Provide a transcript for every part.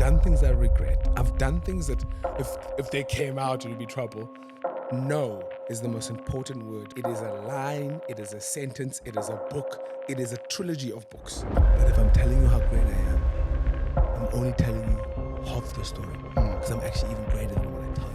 done things I regret. I've done things that if they came out, it would be trouble. No is the most important word. It is a line, it is a sentence, it is a book, it is a trilogy of books. But if I'm telling you how great I am, I'm only telling you half the story. Because I'm actually even greater than what I tell you.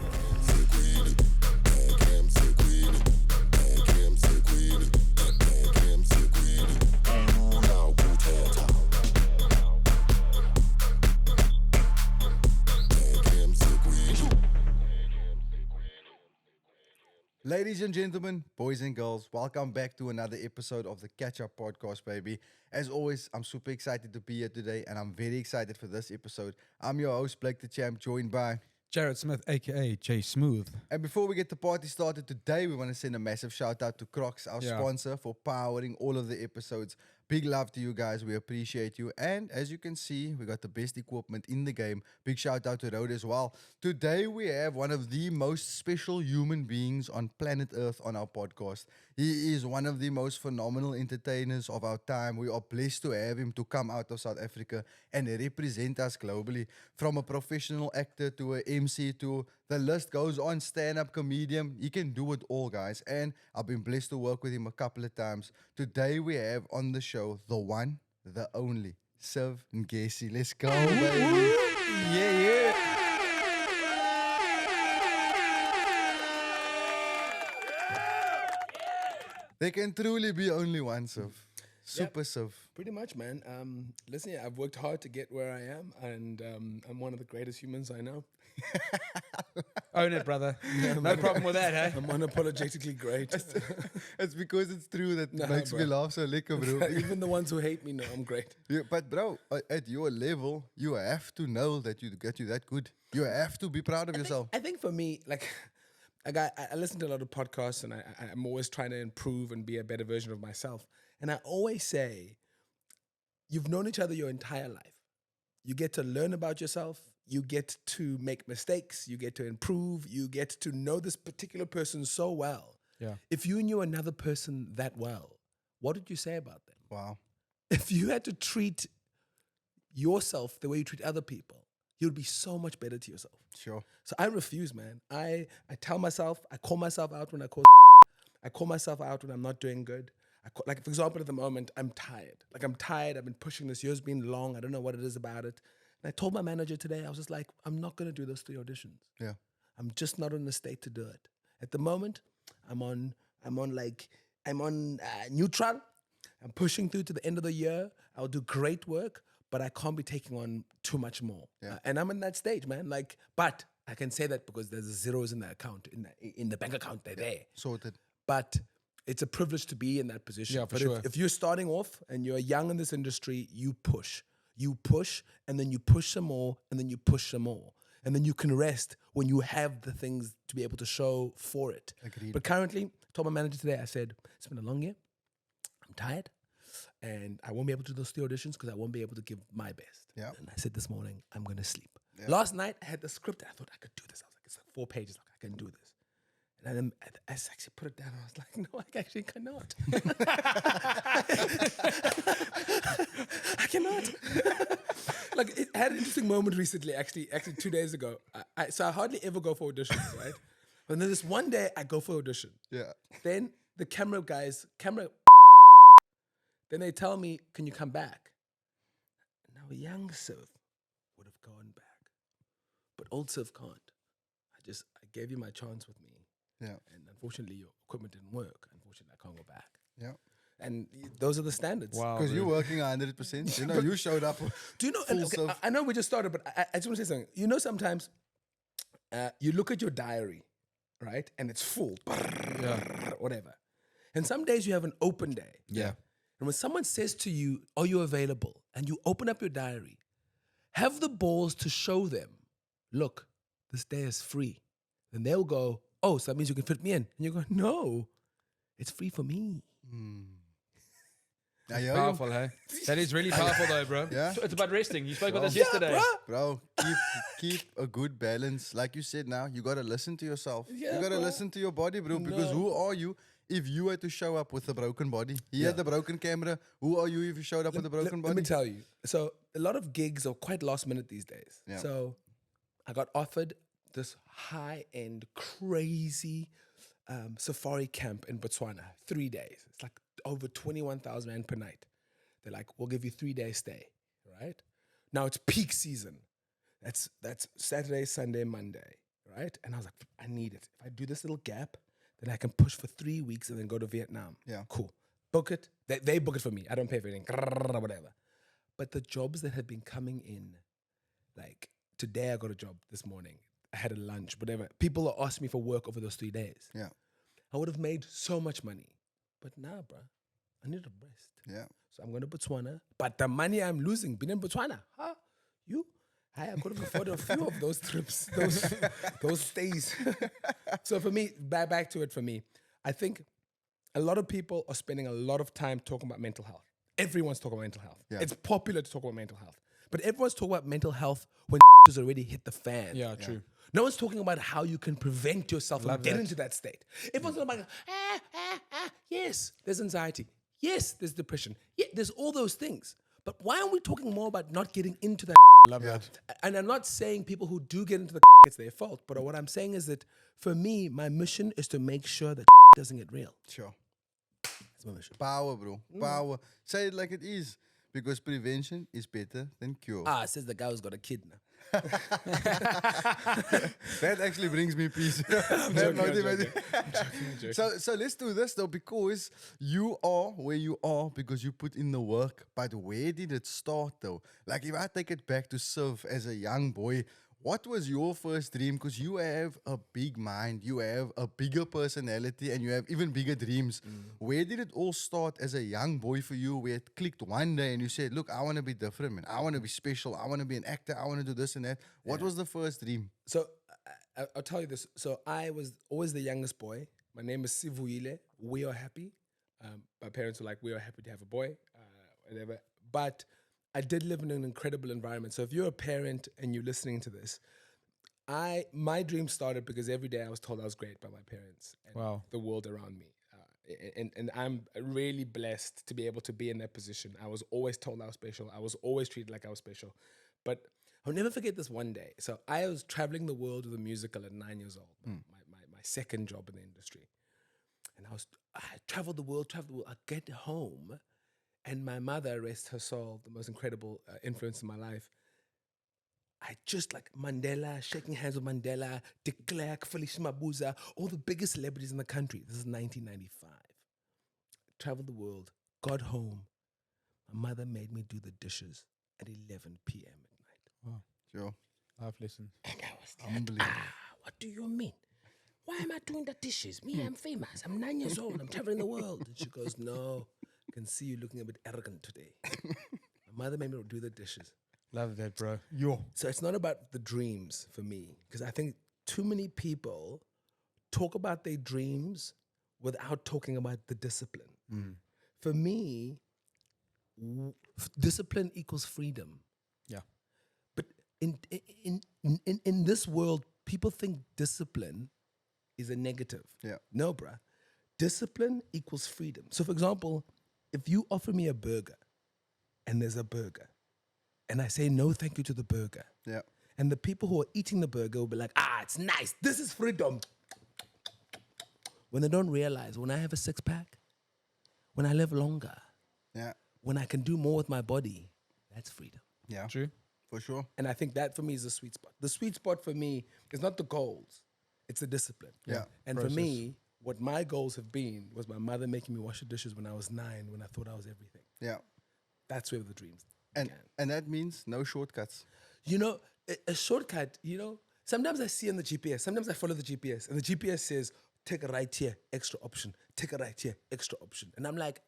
Ladies and gentlemen, boys and girls, welcome back to another episode of the Catch Up Podcast, baby. As always, I'm super excited to be here today, and I'm very excited for this episode. I'm your host, Blake the Champ, joined by Jared Smith, aka Jay Smooth. And before we get the party started today, we want to send a massive shout out to Crocs, our sponsor, for powering all of the episodes. Big love to you guys. We appreciate you. And as you can see, we got the best equipment in the game. Big shout out to Rode as well. Today, we have one of the most special human beings on planet Earth on our podcast. He is one of the most phenomenal entertainers of our time. We are blessed to have him to come out of South Africa and represent us globally. From a professional actor to an MC to the list goes on, stand-up comedian. He can do it all, guys. And I've been blessed to work with him a couple of times. Today we have on the show the one, the only, Siv Ngesi. Let's go, baby. Yeah. There can truly be only one Siv. Super Siv. Pretty much, man. Listen, I've worked hard to get where I am, and I'm one of the greatest humans I know. Own it, brother. No problem with that, hey? I'm unapologetically great. It's because it's true that Nah, makes me bro. laugh so lekker, bro. Even the ones who hate me know I'm great. Yeah, but bro, at your level, you have to know that you get you that good. You have to be proud of yourself. I think for me, I listen to a lot of podcasts, and I'm always trying to improve and be a better version of myself. And I always say, you've known each other your entire life. You get to learn about yourself. You get to make mistakes. You get to improve. You get to know this particular person so well. Yeah. If you knew another person that well, what did you say about them? Wow. If you had to treat yourself the way you treat other people, you'd be so much better to yourself. Sure. So I refuse, man. I tell myself, I call myself out when I call myself out when I'm not doing good. Like, for example, at the moment, I'm tired. I've been pushing this. Year's been long. I don't know what it is about it. And I told my manager today, I was just like, I'm not going to do those 3 auditions. Yeah. I'm just not in the state to do it. At the moment, I'm on neutral. I'm pushing through to the end of the year. I'll do great work, but I can't be taking on too much more. Yeah. And I'm in that stage, man. But I can say that because there's zeros in the account, in the bank account. They're there. Sorted. But it's a privilege to be in that position. Yeah, for but sure. if you're starting off and you're young in this industry, you push. You push, and then you push some more, and then you push some more. And then you can rest when you have the things to be able to show for it. Agreed. But currently, I told my manager today, I said, it's been a long year. I'm tired. And I won't be able to do those 3 auditions because I won't be able to give my best. Yeah. And I said this morning, I'm going to sleep. Yeah. Last night, I had the script. I thought I could do this. I was like, it's like 4 pages. Like, I can do this. And then I actually put it down. I was like, no, I actually cannot. I cannot. Like, it had an interesting moment recently, actually 2 days ago. So I hardly ever go for auditions, right? But then this one day, I go for audition. Yeah. Then the camera guys, then they tell me, can you come back? Now, young Siv would have gone back. But old Siv can't. I gave you my chance with me. Yeah. And unfortunately, your equipment didn't work. Unfortunately, I can't go back. Yeah. And those are the standards. Wow. Because you're working 100%. You know, you showed up. Do you know, Full okay, self. I know we just started, but I just want to say something. You know, sometimes you look at your diary, right? And it's full, whatever. And some days you have an open day. Yeah. And when someone says to you, are you available? And you open up your diary, have the balls to show them, look, this day is free. Then they'll go, oh, so that means you can fit me in. And you go, no, it's free for me. I hear you. Powerful, hey? That is really powerful, though, bro. Yeah. It's about resting. You spoke about this Yeah, yesterday. bruh. Bro, keep a good balance. Like you said now, you got to listen to yourself. Yeah, you got to bro. listen to your body, bro. Because No. who are you if you were to show up with a broken body, he had the broken camera, who are you if you showed up with a broken body? Let me tell you. So a lot of gigs are quite last minute these days. Yeah. So I got offered this high-end, crazy safari camp in Botswana, 3 days. It's like over 21,000 rand per night. They're like, we'll give you 3 days stay, right? Now it's peak season. That's Saturday, Sunday, Monday, right? And I was like, I need it. If I do this little gap, then I can push for 3 weeks and then go to Vietnam. Yeah. Cool. Book it. They book it for me. I don't pay for anything. Whatever. But the jobs that have been coming in, like today I got a job this morning. I had a lunch, whatever. People are asking me for work over those 3 days. Yeah. I would have made so much money. But nah, bruh. I need a rest. Yeah. So I'm going to Botswana. But the money I'm losing, being in Botswana, huh? You? I could have afforded a few of those trips, those stays. So for me, back to it for me, I think a lot of people are spending a lot of time talking about mental health. Everyone's talking about mental health. Yeah. It's popular to talk about mental health. But everyone's talking about mental health when has already hit the fan. Yeah, true. No one's talking about how you can prevent yourself from getting that. into that state. Everyone's talking about, yes, there's anxiety. Yes, there's depression. Yeah, there's all those things. But why aren't we talking more about not getting into that? Love that. And I'm not saying people who do get into the it's their fault. But what I'm saying is that for me, my mission is to make sure that doesn't get real. Sure. That's my mission. Power, bro. Power. Say it like it is. Because prevention is better than cure. Says the guy who's got a kid now. That actually brings me peace. So let's do this though, because you are where you are because you put in the work. But where did it start though? Like if I take it back to Siv as a young boy, what was your first dream? Because you have a big mind, you have a bigger personality, and you have even bigger dreams. Where did it all start as a young boy for you, where it clicked one day and you said, look, I want to be different, man. I want to be special. I want to be an actor. I want to do this and that. What was the first dream? So I'll tell you this. So I was always the youngest boy. My name is Siv Ngesi. We are happy. My parents were like, we are happy to have a boy, whatever. But I did live in an incredible environment. So if you're a parent and you're listening to this, my dream started because every day I was told I was great by my parents and the world around me. And I'm really blessed to be able to be in that position. I was always told I was special. I was always treated like I was special. But I'll never forget this one day. So I was traveling the world with a musical at 9 years old, my second job in the industry. And I traveled the world. I get home, and my mother, rest her soul, the most incredible influence in my life, I just like Mandela, shaking hands with Mandela, de Klerk, Felicia Mabuza, all the biggest celebrities in the country. This is 1995. Traveled the world, got home. My mother made me do the dishes at 11 p.m. at night. Wow. Sure. Life lessons. And I was like, Unbelievable. what do you mean? Why am I doing the dishes? Me, I'm famous. I'm 9 years old. I'm traveling the world. And she goes, no, I can see you looking a bit arrogant today. My mother made me do the dishes. Love that, bro. So it's not about the dreams for me, because I think too many people talk about their dreams without talking about the discipline. For me, discipline equals freedom. Yeah. But in this world, people think discipline is a negative. Yeah. No, bruh. Discipline equals freedom. So for example, if you offer me a burger and there's a burger, and I say no thank you to the burger, Yeah. and the people who are eating the burger will be like, it's nice. This is freedom. When they don't realize, when I have a six-pack, when I live longer, Yeah. when I can do more with my body, that's freedom. Yeah. True. For sure. And I think that for me is the sweet spot. The sweet spot for me is not the goals, it's the discipline. Yeah. And for me, what my goals have been was my mother making me wash the dishes when I was 9, when I thought I was everything. Yeah. That's where the dreams And began. and that means no shortcuts. You know, a shortcut, sometimes I see on the GPS, sometimes I follow the GPS, and the GPS says, take a right here, extra option. Take a right here, extra option. And I'm like,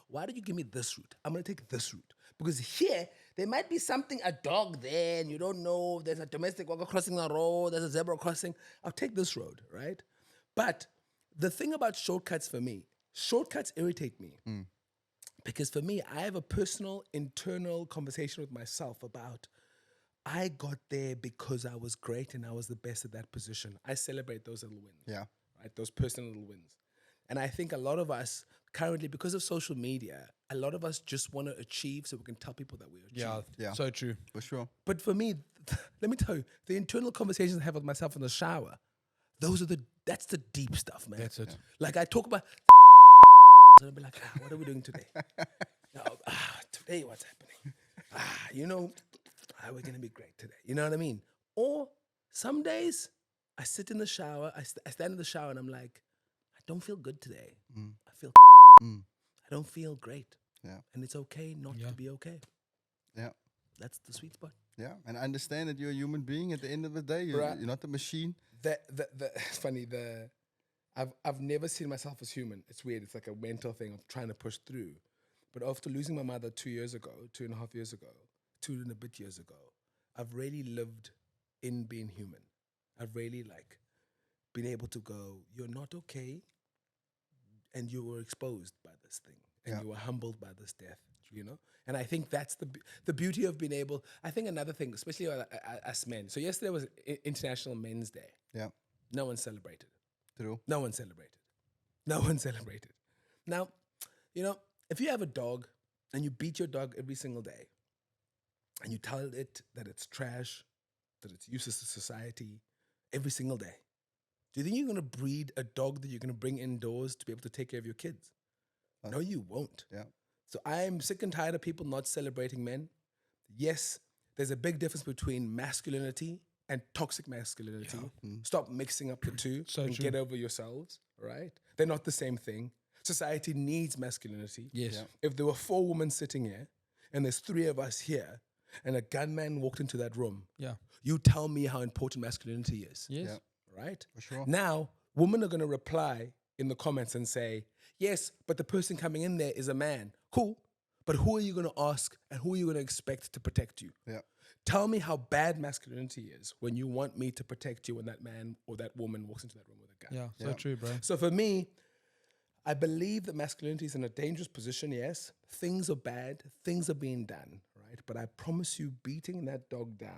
why did you give me this route? I'm going to take this route. Because here, there might be something, a dog there, and you don't know, there's a domestic worker crossing the road, there's a zebra crossing. I'll take this road, right? But the thing about shortcuts for me, shortcuts irritate me. Because for me, I have a personal, internal conversation with myself about, I got there because I was great and I was the best at that position. I celebrate those little wins. Yeah. Right? Those personal little wins. And I think a lot of us currently, because of social media, a lot of us just want to achieve so we can tell people that we achieved. Yeah. So true. For sure. But for me, let me tell you, the internal conversations I have with myself in the shower, that's the deep stuff, man. That's it. Like I talk about, and I'll be like, what are we doing today? No, today what's happening? We're gonna be great today. You know what I mean? Or some days I sit in the shower, I stand in the shower and I'm like, I don't feel good today. I feel I don't feel great. Yeah. And it's okay not to be okay. Yeah. That's the sweet spot. Yeah. And understand that you're a human being at the end of the day. You're not a machine. It's funny, I've never seen myself as human. It's weird. It's like a mental thing of trying to push through. But after losing my mother 2 years ago, 2.5 years ago, 2 and a bit years ago, I've really lived in being human. I've really been able to go, you're not okay, and you were exposed by this thing, and you were humbled by this death, And I think that's the beauty of being able. I think another thing, especially us men. So yesterday was International Men's Day. Yeah. No one celebrated. True. No one celebrated. No one celebrated. Now, if you have a dog and you beat your dog every single day, and you tell it that it's trash, that it's useless to society every single day, do you think you're going to breed a dog that you're going to bring indoors to be able to take care of your kids? No, you won't. Yeah. So I'm sick and tired of people not celebrating men. Yes, there's a big difference between masculinity and toxic masculinity. Stop mixing up the two and get over yourselves, right? They're not the same thing. Society needs masculinity. Yes. Yeah. If there were 4 women sitting here and there's 3 of us here and a gunman walked into that room, you tell me how important masculinity is. Yes. Yeah. Right? For sure. Now, women are going to reply in the comments and say, yes, but the person coming in there is a man. Cool. But who are you going to ask and who are you going to expect to protect you? Yeah. Tell me how bad masculinity is when you want me to protect you when that man or that woman walks into that room with a gun. Yeah, so true, bro. So for me, I believe that masculinity is in a dangerous position, yes. Things are bad. Things are being done, right? But I promise you, beating that dog down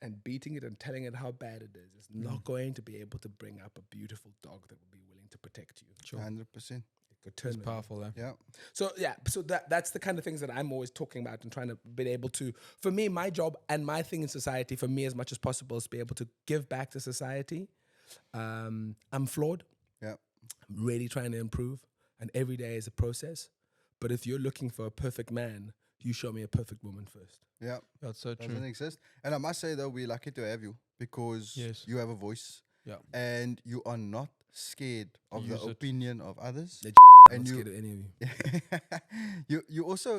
and beating it and telling it how bad it is not going to be able to bring up a beautiful dog that will be willing to protect you. Sure. 100%. It's powerful, eh? Yeah. So that's the kind of things that I'm always talking about and trying to be able to, for me, my job and my thing in society, for me as much as possible, is to be able to give back to society. I'm flawed. Yeah. I'm really trying to improve, and every day is a process. But if you're looking for a perfect man, you show me a perfect woman first. Yeah. That's so true. Doesn't exist. And I must say, though, we're lucky to have you because you have a voice. Yeah. And you are not scared of the opinion of others. I'm not scared of any of you.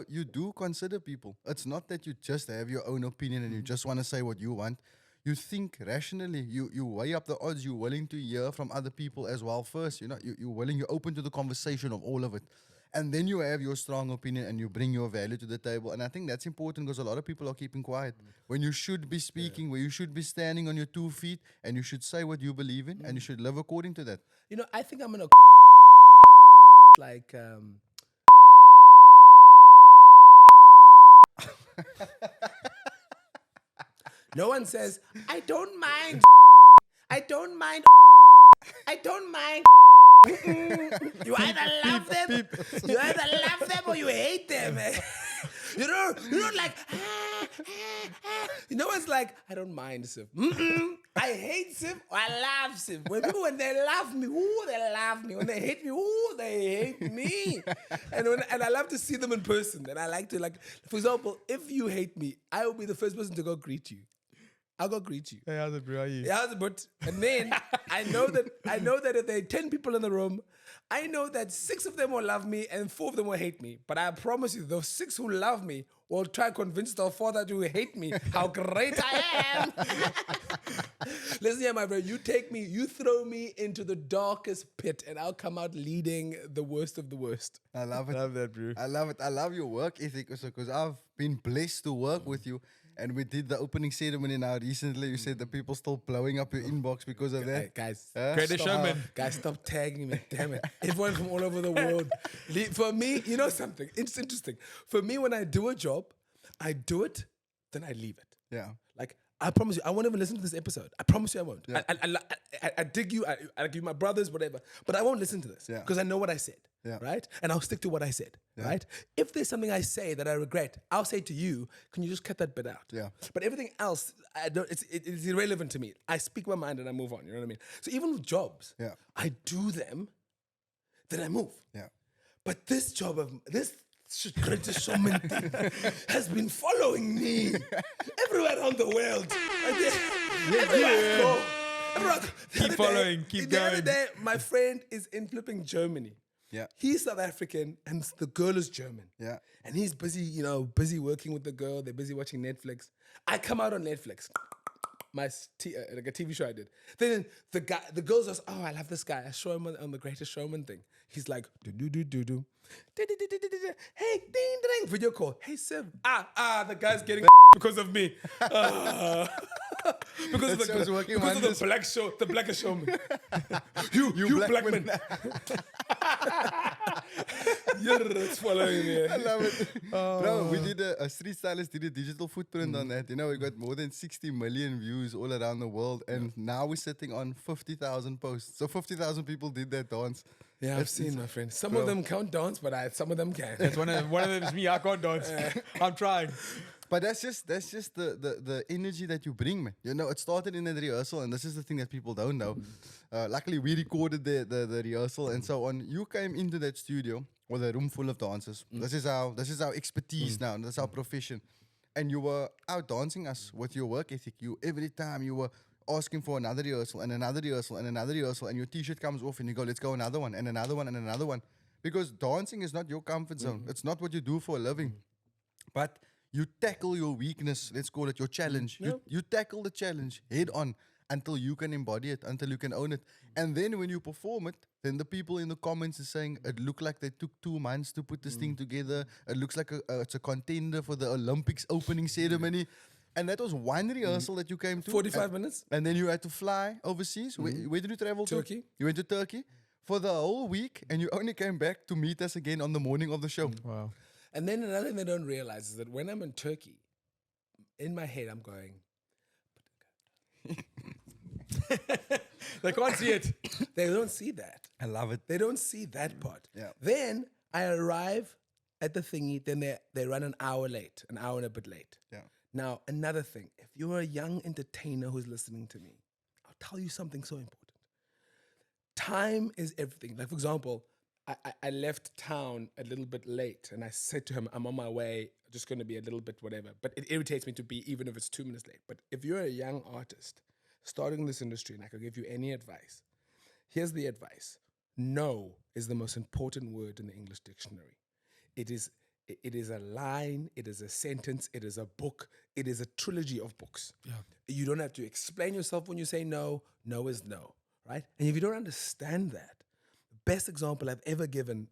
you do consider people. It's not that you just have your own opinion and you just want to say what you want. You think rationally. You weigh up the odds. You're willing to hear from other people as well first. You're open to the conversation of all of it. And then you have your strong opinion and you bring your value to the table. And I think that's important because a lot of people are keeping quiet. When you should be speaking, where you should be standing on your 2 feet and you should say what you believe in and you should live according to that. I think I'm going to like... No one says, I don't mind. I don't mind. I don't mind. You either love them, or you hate them. You don't like. No one's like, I don't mind Siv. I hate Siv or I love Siv. When they love me, they love me. When they hate me, they hate me. And I love to see them in person. And I like to for example, if you hate me, I will be the first person to go greet you. I'll go greet you. Hey, how's it, bro? How are you? Yeah, how's it, but and then I know that if there are 10 people in the room, I know that 6 of them will love me and 4 of them will hate me. But I promise you, those 6 who love me will try to convince the 4 that who hate me how great I am. Listen here, my brother. You throw me into the darkest pit, and I'll come out leading the worst of the worst. I love it. Love that, bro. I love it. I love your work ethic also because I've been blessed to work with you. And we did the opening ceremony now recently. You said the people still blowing up your inbox because of that. Guys, Greatest showman. Guys, stop tagging me. Damn it. Everyone from all over the world. For me, you know something? It's interesting. For me, when I do a job, I do it, then I leave it. Yeah. Like, I promise you, I won't even listen to this episode. I promise you I won't. Yeah. I dig you. I give you my brothers, whatever. But I won't listen to this Yeah. because I know what I said, Yeah. right? And I'll stick to what I said, Yeah. right? If there's something I say that I regret, I'll say to you, can you just cut that bit out? Yeah. But everything else, I don't. It's irrelevant to me. I speak my mind and I move on. You know what I mean? So even with jobs, Yeah. I do them, then I move. Yeah. But this job of this greatest showman thing has been following me everywhere around the world. Everywhere I go. Everywhere I go. The Keep other following, keep The other going. day, my friend is in flipping Germany. Yeah. He's South African and the girl is German. Yeah. And he's busy, busy working with the girl. They're busy watching Netflix. I come out on Netflix. Like a TV show I did. Then the girl says, "Oh, I love this guy. I show him on the Greatest Showman thing." He's like, "Do. Hey, ding ding, video call. Hey, Siv. The guy's getting because of me. Because of That show's working the wonders. the blackest showman. you black man. It's following me. I love it. Bro, we did a street stylist did a digital footprint on that. We got more than 60 million views all around the world. And now we're sitting on 50,000 posts. So 50,000 people did that dance. Yeah, I've seen, my friend. Some of them can't dance, but some of them can. That's one of them is me. I can't dance. I'm trying. But that's just the energy that you bring, man. It started in the rehearsal, and this is the thing that people don't know. Luckily, we recorded the rehearsal and so on. You came into that studio with a room full of dancers. This is our expertise now. That's our profession. And you were out dancing us with your work ethic. Every time you were asking for another rehearsal and another rehearsal and another rehearsal, and your t-shirt comes off and you go, let's go another one and another one and another one. Because dancing is not your comfort zone. It's not what you do for a living. But you tackle your weakness, let's call it your challenge. You tackle the challenge head on until you can embody it, until you can own it. And then when you perform it, then the people in the comments are saying, it looked like they took 2 months to put this thing together. It looks like it's a contender for the Olympics opening ceremony. And that was one rehearsal that you came to. 45 minutes. And then you had to fly overseas. Where did you travel to? Turkey. You went to Turkey for the whole week, and you only came back to meet us again on the morning of the show. Wow. And then another thing they don't realize is that when I'm in Turkey, in my head, I'm going, They can't see it. they don't see that. I love it. They don't see that part. Yeah. Then I arrive at the thingy, then they run an hour late, an hour and a bit late. Yeah. Now, another thing, if you're a young entertainer who's listening to me, I'll tell you something so important. Time is everything. Like, for example, I left town a little bit late and I said to him, I'm on my way, just going to be a little bit whatever. But it irritates me to be, even if it's 2 minutes late. But if you're a young artist starting in this industry and I could give you any advice, here's the advice. No is the most important word in the English dictionary. It is a line, it is a sentence, it is a book, it is a trilogy of books. Yeah. You don't have to explain yourself when you say no. No is no, right? And if you don't understand that, best example I've ever given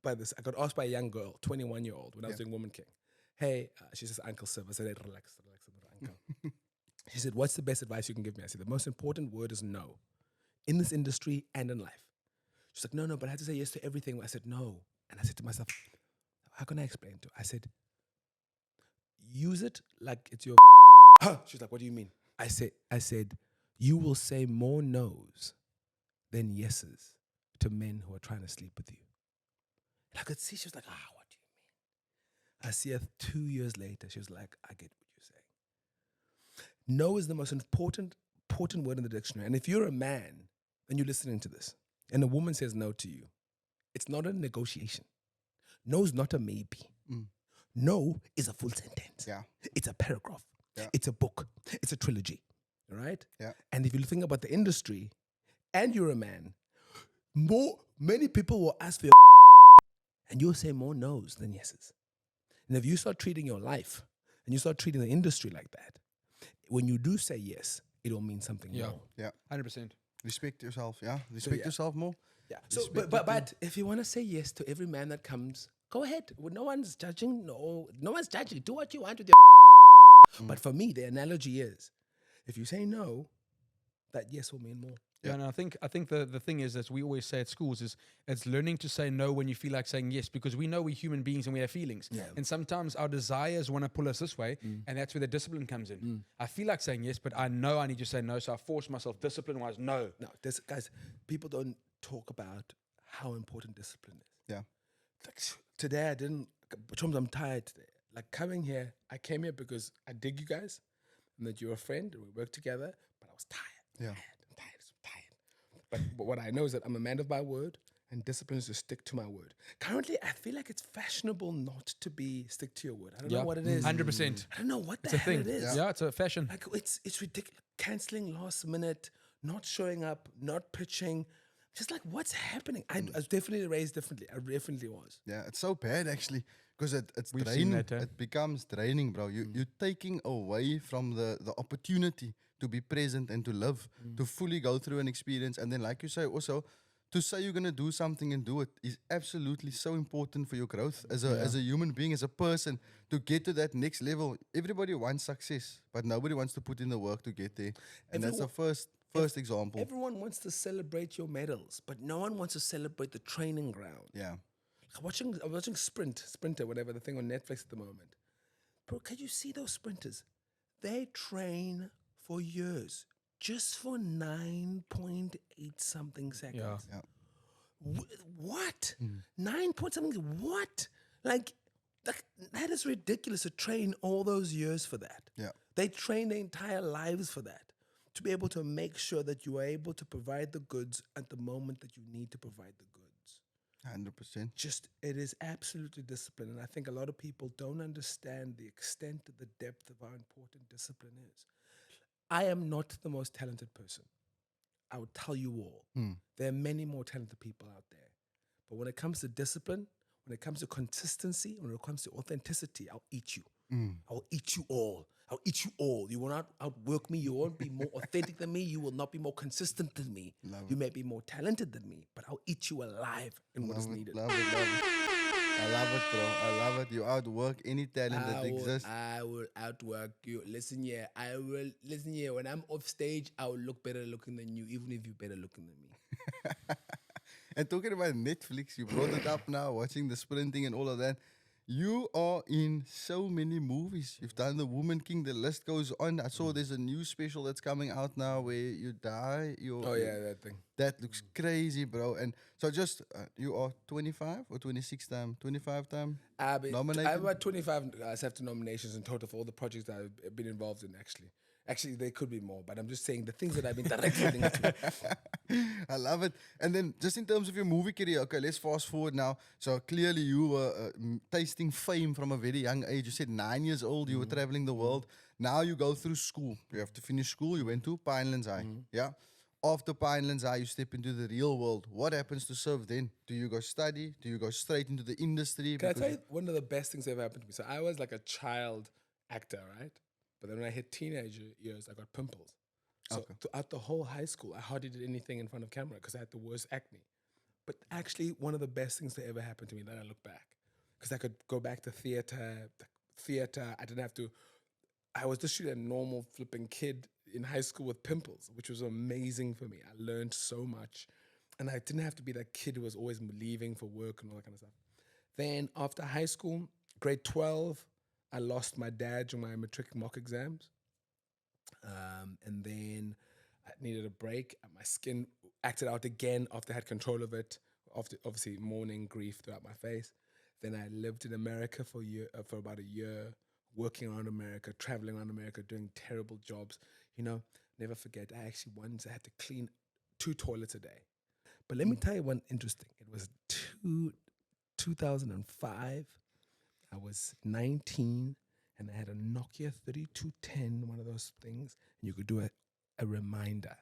by this, I got asked by a young girl, 21-year-old, when I was doing Woman King. Hey, she says, Uncle Siv. I said, hey, relax, uncle. She said, what's the best advice you can give me? I said, the most important word is no, in this industry and in life. She's like, no, but I have to say yes to everything. I said, no. And I said to myself, how can I explain to her? I said, use it like it's your She's like, what do you mean? I said, you will say more no's than yeses to men who are trying to sleep with you. And I could see, she was like, what do you mean? I see her 2 years later. She was like, I get what you're saying. No is the most important word in the dictionary. And if you're a man and you're listening to this and a woman says no to you, it's not a negotiation. No is not a maybe. No is a full sentence. Yeah. It's a paragraph. Yeah. It's a book. It's a trilogy. Right? Yeah. And if you think about the industry and you're a man, many people will ask for your and you'll say more no's than yeses. And if you start treating your life and you start treating the industry like that, when you do say yes, it'll mean something more. Yeah. 100%. Respect yourself. Yeah. Respect yourself more. Yeah. So, but if you want to say yes to every man that comes, go ahead. Well, no one's judging. No one's judging. Do what you want with your But for me, the analogy is, if you say no, that yes will mean more. Yeah, and I think the thing is, as we always say at schools, is it's learning to say no when you feel like saying yes, because we know we're human beings and we have feelings. Yeah. And sometimes our desires want to pull us this way, and that's where the discipline comes in. I feel like saying yes, but I know I need to say no, so I force myself discipline-wise, no. No, guys, people don't talk about how important discipline is. Yeah. Like today, I didn't. Chums, I'm tired today. Like coming here, I came here because I dig you guys, and that you're a friend, and we work together. But I was tired. Yeah. I'm tired. But what I know is that I'm a man of my word, and discipline is to stick to my word. Currently, I feel like it's fashionable not to be stick to your word. I don't know what it is. 100%. I don't know what It's the a hell thing. it is. Yeah, it's a fashion. Like it's ridiculous. Canceling last minute, not showing up, not pitching. Just like what's happening? I was definitely raised differently. I definitely was. Yeah, it's so bad actually because it's We've seen draining. that, eh? It becomes draining, bro. You're taking away from the opportunity to be present and to live, to fully go through an experience. And then, like you say, also to say you're gonna do something and do it is absolutely so important for your growth as a human being, as a person, to get to that next level. Everybody wants success, but nobody wants to put in the work to get there. And that's the first example. Everyone wants to celebrate your medals, but no one wants to celebrate the training ground. Yeah. I'm watching Sprinter, whatever the thing on Netflix at the moment. Bro, can you see those sprinters? They train for years just for 9.8 something seconds. Yeah. Yeah. What? 9 point something? What? Like that is ridiculous to train all those years for that. Yeah. They train their entire lives for that. To be able to make sure that you are able to provide the goods at the moment that you need to provide the goods. 100%. Just, it is absolutely discipline. And I think a lot of people don't understand the extent of the depth of how important discipline is. I am not the most talented person. I would tell you all. There are many more talented people out there. But when it comes to discipline, when it comes to consistency, when it comes to authenticity, I'll eat you. I'll eat you all. I'll eat you all. You will not outwork me. You won't be more authentic than me. You will not be more consistent than me. You may be more talented than me, but I'll eat you alive in what is needed. Love it. I love it, bro. I love it. You outwork any talent that exists. I will outwork you. Listen here. When I'm off stage, I will look better looking than you, even if you're better looking than me. And talking about Netflix, you brought it up now, watching the sprinting and all of that. You are in so many movies. You've done The Woman King. The list goes on. I saw there's a new special that's coming out now where you die. That thing. That looks crazy, bro. And so just, you are 25 or 26 time? 25 time nominated? I have about 25 SAFTA nominations in total for all the projects that I've been involved in, actually. Actually, there could be more, but I'm just saying the things that I've been directly linked to. I love it. And then just in terms of your movie career, okay, let's fast forward now. So clearly you were tasting fame from a very young age. You said 9 years old, you were traveling the world. Now you go through school. You have to finish school. You went to Pinelands High. Yeah. After Pinelands High, you step into the real world. What happens to Siv then? Do you go study? Do you go straight into the industry? Can I tell you one of the best things that ever happened to me? So I was like a child actor, right? But then when I hit teenager years, I got pimples. So throughout the whole high school, I hardly did anything in front of camera because I had the worst acne. But actually, one of the best things that ever happened to me, then I look back, because I could go back to theater. I didn't have to. I was just a normal flipping kid in high school with pimples, which was amazing for me. I learned so much. And I didn't have to be that kid who was always leaving for work and all that kind of stuff. Then after high school, grade 12, I lost my dad during my matric mock exams. And then I needed a break. And my skin acted out again after I had control of it. After obviously mourning, grief throughout my face. Then I lived in America for about a year, working around America, traveling around America, doing terrible jobs. You know, never forget, I actually once had to clean 2 toilets a day. But let me tell you one interesting. It was 2005. I was 19 and I had a Nokia 3210, one of those things, and you could do a reminder.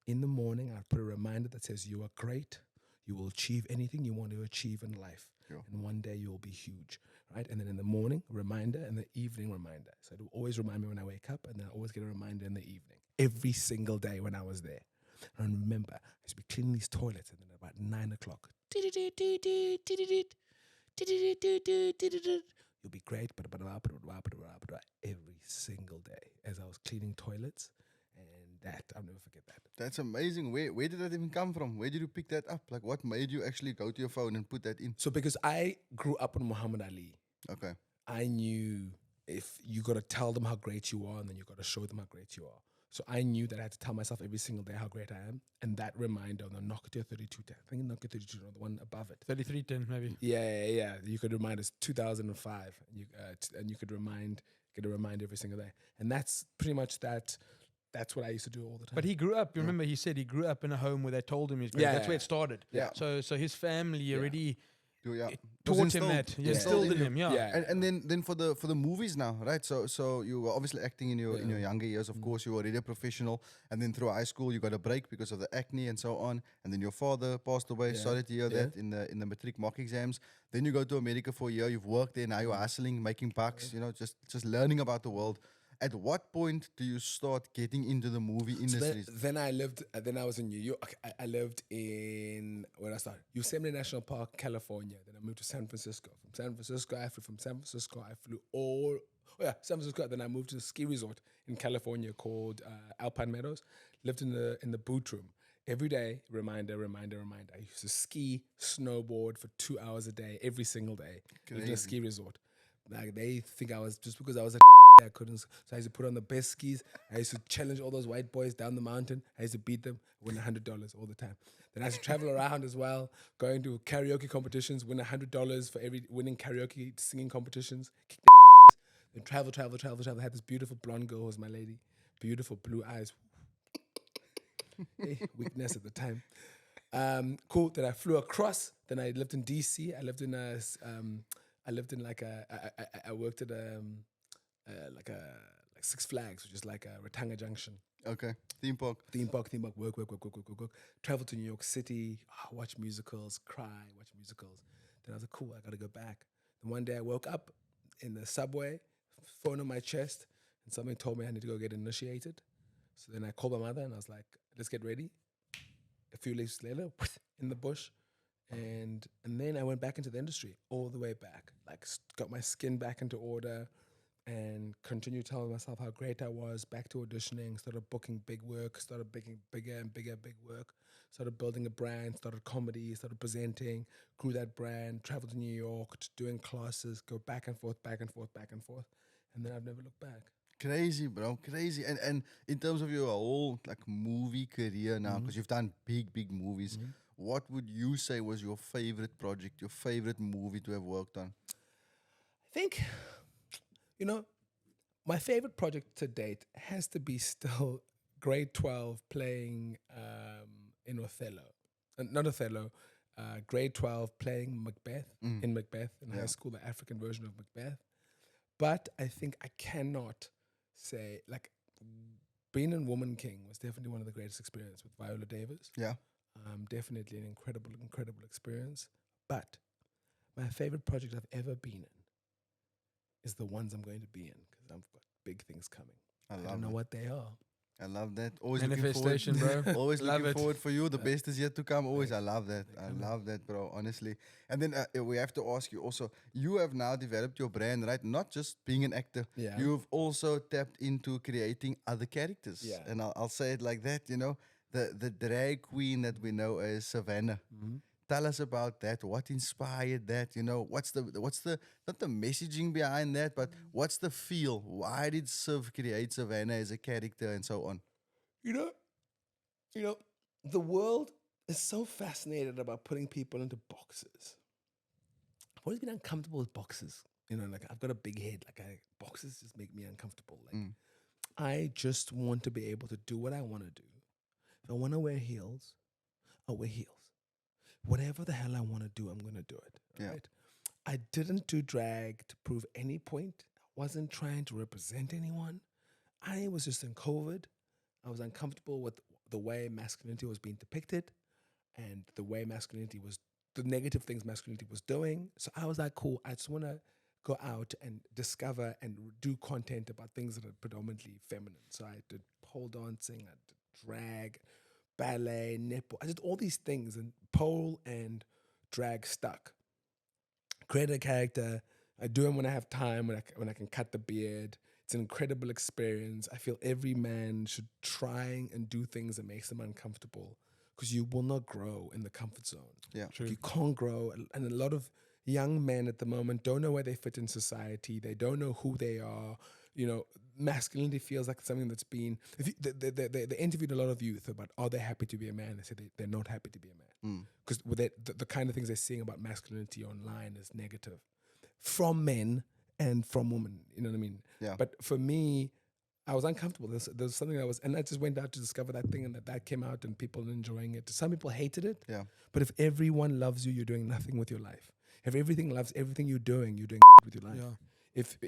In the morning, I'd put a reminder that says, you are great. You will achieve anything you want to achieve in life. Yeah. And one day you will be huge, right? And then in the morning, reminder, and the evening reminder. So it will always remind me when I wake up, and then I always get a reminder in the evening. Every single day when I was there. And I remember, I used to be cleaning these toilets, and then about 9 o'clock, you'll be great, every single day as I was cleaning toilets. And that. I'll never forget that. That's amazing. Where did that even come from? Where did you pick that up? Like, what made you actually go to your phone and put that in? So because I grew up on Muhammad Ali, Okay. I knew if you got to tell them how great you are, and then you got to show them how great you are. So I knew that I had to tell myself every single day how great I am. And that reminder on the Nokia 3210, I think Nokia 32, the one above it. 3310 maybe. Yeah. You could remind us 2005, and you could remind every single day. And that's pretty much that. That's what I used to do all the time. But he grew up. You remember he said he grew up in a home where they told him he's great. Yeah, That's where yeah. it started. Yeah. So his family already Yeah. it It was taught him instilled- that. yeah. Instilled in him. Yeah. Yeah. And then for the movies now, right? So you were obviously acting in your younger years. Of course, you were already a professional, and then through high school you got a break because of the acne and so on. And then your father passed away. Yeah. Sorry to hear Yeah. that in the matric mock exams. Then you go to America for a year. You've worked there. Now you're hustling, making bucks. You know, just learning about the world. At what point do you start getting into the movie So industry? then I lived. Then I was in New York. I lived in where I started, Yosemite National Park, California. Then I moved to San Francisco. From San Francisco, I flew San Francisco. Then I moved to a ski resort in California called Alpine Meadows. Lived in the boot room every day. Reminder. I used to ski, snowboard for 2 hours a day every single day. Lived in a ski resort. Like they think I was just because I was a I couldn't. So I used to put on the best skis. I used to challenge all those white boys down the mountain. I used to beat them, win $100 all the time. Then I used to travel around as well, going to karaoke competitions, win $100 for every winning karaoke singing competitions. Kick the then travel. I had this beautiful blonde girl who was my lady, beautiful blue eyes. Hey, weakness at the time. Cool. Then I flew across. Then I lived in DC. I worked at like Six Flags, which is like a Ratanga Junction. Okay, theme park. Work. Travel to New York City, watch musicals, cry, watch musicals. Then I was like, cool, I gotta go back. Then one day I woke up in the subway, phone on my chest, and something told me I need to go get initiated. So then I called my mother and I was like, let's get ready. A few days later, in the bush. And then I went back into the industry, all the way back. Like got my skin back into order, and continue telling myself how great I was, back to auditioning, started booking big work, started booking bigger and bigger big work, started building a brand, started comedy, started presenting, grew that brand, traveled to New York, doing classes, go back and forth, and then I've never looked back. Crazy, bro, crazy. And in terms of your whole like movie career now, because you've done big movies, what would you say was your favorite project, your favorite movie to have worked on? I think, my favorite project to date has to be still grade 12 playing in Othello. Not Othello, grade 12 playing Macbeth in high school, the African version of Macbeth. But I think I cannot say, like, being in Woman King was definitely one of the greatest experiences with Viola Davis. Yeah. Definitely an incredible experience. But my favorite project I've ever been in is the ones I'm going to be in, because I've got big things coming. I don't know what they are. I love that. Always Manifestation, looking forward, bro. Always Love looking it. forward for you. The best is yet to come. Always, I love that. I love that, bro. Honestly. And then we have to ask you also. You have now developed your brand, right? Not just being an actor. Yeah. You've also tapped into creating other characters. Yeah. And I'll say it like that. The drag queen that we know as Savannah. Tell us about that. What inspired that? What's the not the messaging behind that, but what's the feel? Why did Siv create Savannah as a character and so on? The world is so fascinated about putting people into boxes. I've always been uncomfortable with boxes. Like I've got a big head. Boxes just make me uncomfortable. I just want to be able to do what I want to do. If I want to wear heels, I'll wear heels. Whatever the hell I want to do, I'm going to do it. Yeah. Right? I didn't do drag to prove any point. I wasn't trying to represent anyone. I was just in COVID. I was uncomfortable with the way masculinity was being depicted and the way the negative things masculinity was doing. So I was like, cool, I just want to go out and discover and do content about things that are predominantly feminine. So I did pole dancing, I did drag, ballet, netball. I did all these things, and pole and drag stuck. Create a character. I do them when I have time, when I can cut the beard. It's an incredible experience. I feel every man should try and do things that makes them uncomfortable, because you will not grow in the comfort zone. Yeah. True. You can't grow. And a lot of young men at the moment don't know where they fit in society. They don't know who they are. You know, masculinity feels like something that's been. If you, they interviewed a lot of youth about, are they happy to be a man? They said they're not happy to be a man, because the kind of things they're seeing about masculinity online is negative from men and from women. You know what I mean? Yeah. But for me, I was uncomfortable. There's something that was, and I just went out to discover that thing, and that came out, and people enjoying it. Some people hated it. Yeah. But if everyone loves you, you're doing nothing with your life. If everything loves everything you're doing with your life. Yeah. If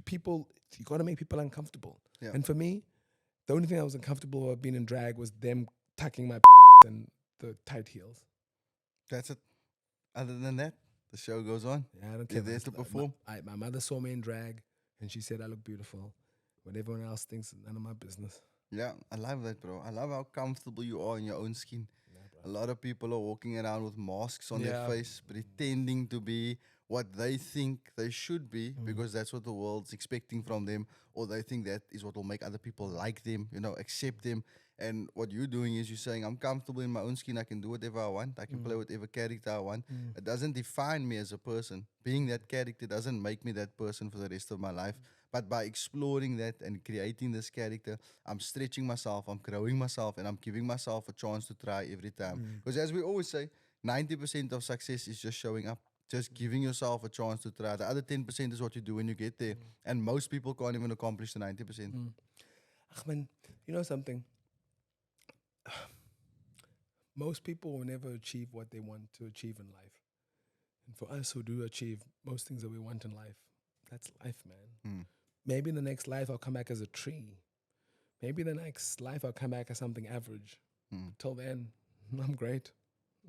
people, you got to make people uncomfortable. Yeah. And for me, the only thing I was uncomfortable about being in drag was them tucking my and the tight heels. That's it. Other than that, the show goes on. Yeah, I don't You're care. there to perform. My mother saw me in drag, and she said I look beautiful. What everyone else thinks is none of my business. Yeah, I love that, bro. I love how comfortable you are in your own skin. A lot of people are walking around with masks on their Yeah. face, pretending to be what they think they should be, because that's what the world's expecting from them, or they think that is what will make other people like them, accept them. And what you're doing is you're saying, I'm comfortable in my own skin. I can do whatever I want. I can play whatever character I want. It doesn't define me as a person. Being that character doesn't make me that person for the rest of my life. But by exploring that and creating this character, I'm stretching myself, I'm growing myself, and I'm giving myself a chance to try every time. Because as we always say, 90% of success is just showing up, just giving yourself a chance to try. The other 10% is what you do when you get there. And most people can't even accomplish the 90%. Ahmed, you know something? Most people will never achieve what they want to achieve in life. And for us who do achieve most things that we want in life, that's life, man. Maybe in the next life I'll come back as a tree. Maybe the next life I'll come back as something average. Till then, I'm great.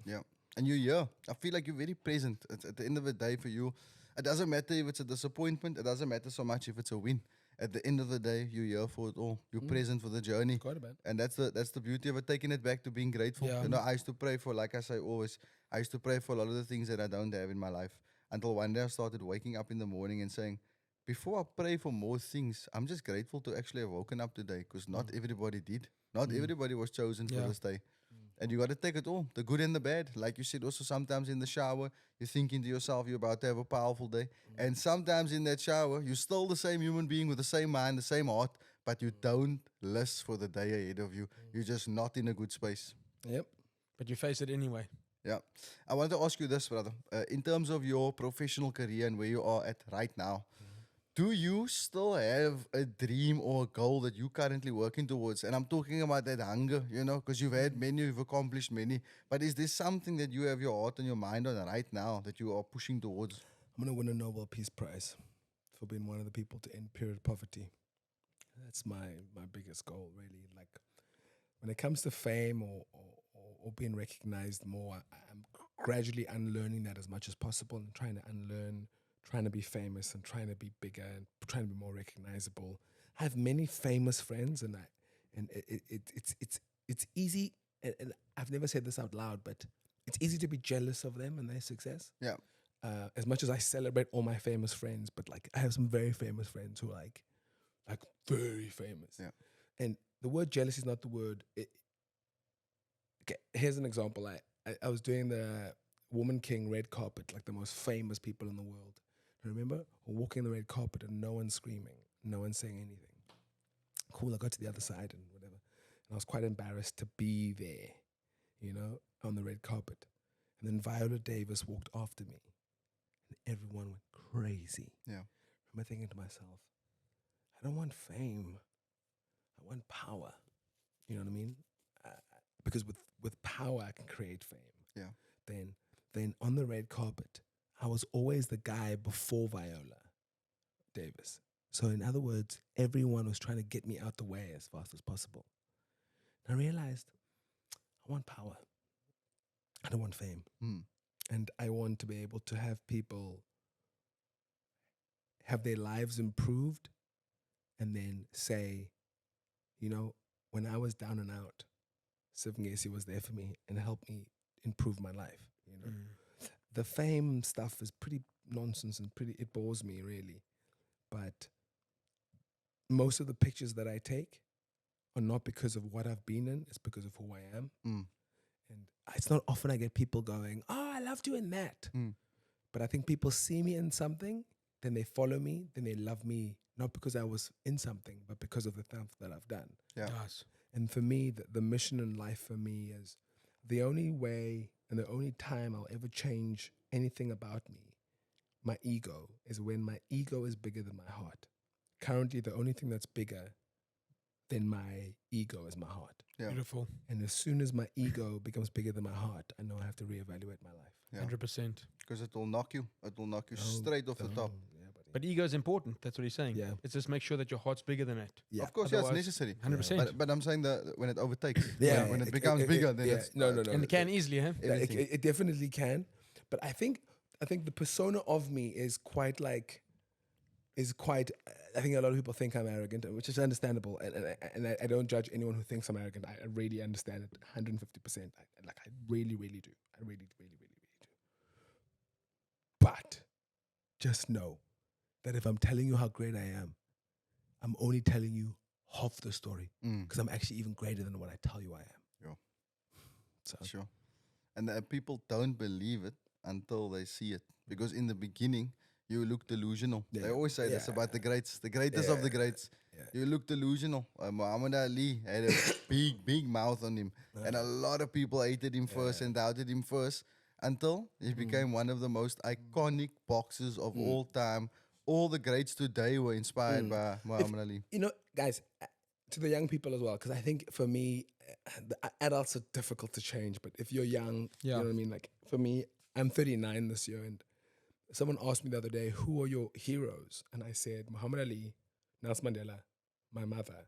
Yeah. And you're here. I feel like you're very present. At the end of the day, for you, it doesn't matter if it's a disappointment. It doesn't matter so much if it's a win. At the end of the day, you're here for it all. You're present for the journey. Got it, man. And that's the beauty of it, taking it back to being grateful. Yeah. I used to pray for, like I say always, I used to pray for a lot of the things that I don't have in my life. Until one day I started waking up in the morning and saying, before I pray for more things, I'm just grateful to actually have woken up today, because not everybody did. Not everybody was chosen for Yeah. this day. And you got to take it all, the good and the bad. Like you said, also sometimes in the shower, you're thinking to yourself, you're about to have a powerful day. And sometimes in that shower, you're still the same human being with the same mind, the same heart, but you don't list for the day ahead of you. You're just not in a good space. Yep. But you face it anyway. Yeah. I wanted to ask you this, brother. In terms of your professional career and where you are at right now, do you still have a dream or a goal that you're currently working towards? And I'm talking about that hunger, because you've had many, you've accomplished many. But is there something that you have your heart and your mind on right now that you are pushing towards? I'm going to win a Nobel Peace Prize for being one of the people to end period poverty. That's my biggest goal, really. Like, when it comes to fame or being recognized more, I'm gradually unlearning that as much as possible and trying to unlearn trying to be famous and trying to be bigger and trying to be more recognizable. I have many famous friends, and it's easy. And I've never said this out loud, but it's easy to be jealous of them and their success. Yeah. As much as I celebrate all my famous friends, but like I have some very famous friends who are like very famous. Yeah. And the word jealousy is not the word. Okay, here's an example. I was doing the Woman King red carpet, like the most famous people in the world. I remember walking the red carpet and no one screaming, no one saying anything. Cool, I got to the other side and whatever. And I was quite embarrassed to be there, on the red carpet. And then Viola Davis walked after me. And everyone went crazy. Yeah. I remember thinking to myself, I don't want fame. I want power. You know what I mean? Because with power, I can create fame. Yeah. Then on the red carpet, I was always the guy before Viola Davis. So in other words, everyone was trying to get me out the way as fast as possible. And I realized I want power. I don't want fame. And I want to be able to have people have their lives improved and then say, when I was down and out, Siv Ngesi was there for me and helped me improve my life. The fame stuff is pretty nonsense and it bores me really. But most of the pictures that I take are not because of what I've been in, it's because of who I am. Mm. And it's not often I get people going, oh, I loved you in that. Mm. But I think people see me in something, then they follow me, then they love me, not because I was in something, but because of the stuff that I've done. Yeah. Nice. And for me, the mission in life for me is the only way and the only time I'll ever change anything about me, my ego, is when my ego is bigger than my heart. Currently, the only thing that's bigger than my ego is my heart. Yeah. Beautiful. And as soon as my ego becomes bigger than my heart, I know I have to reevaluate my life. Yeah. 100%. Because it will knock you. It will knock you Oh, straight off the don't. top. Yeah, buddy. But ego is important. That's what he's saying. Yeah. It's just make sure that your heart's bigger than it. Yeah. Of course, yeah, it's Otherwise- necessary. 100%. But I'm saying that when it overtakes, Yeah, when it becomes bigger, then yeah, it's no. And it can easily, huh? Yeah, everything. it definitely can. But I think the persona of me is quite. I think a lot of people think I'm arrogant, which is understandable, and I don't judge anyone who thinks I'm arrogant. I really understand it 150%. I really, really do. I really, really, really, really do. But just know that if I'm telling you how great I am, I'm only telling you half the story Mm. because I'm actually even greater than what I tell you I am. Yeah. So Sure. And people don't believe it until they see it. Because in the beginning, you look delusional. Yeah. They always say this Yeah. about the greats, the greatest of the greats. Yeah. You look delusional. Muhammad Ali had a big mouth on him. And a lot of people hated him first and doubted him first until he became one of the most iconic boxers of all time. All the greats today were inspired by Muhammad Ali. You know, guys, to the young people as well, because I think for me, the adults are difficult to change. But if you're young, you know what I mean? Like for me, I'm 39 this year, and someone asked me the other day, who are your heroes? And I said, Muhammad Ali, Nelson Mandela, my mother,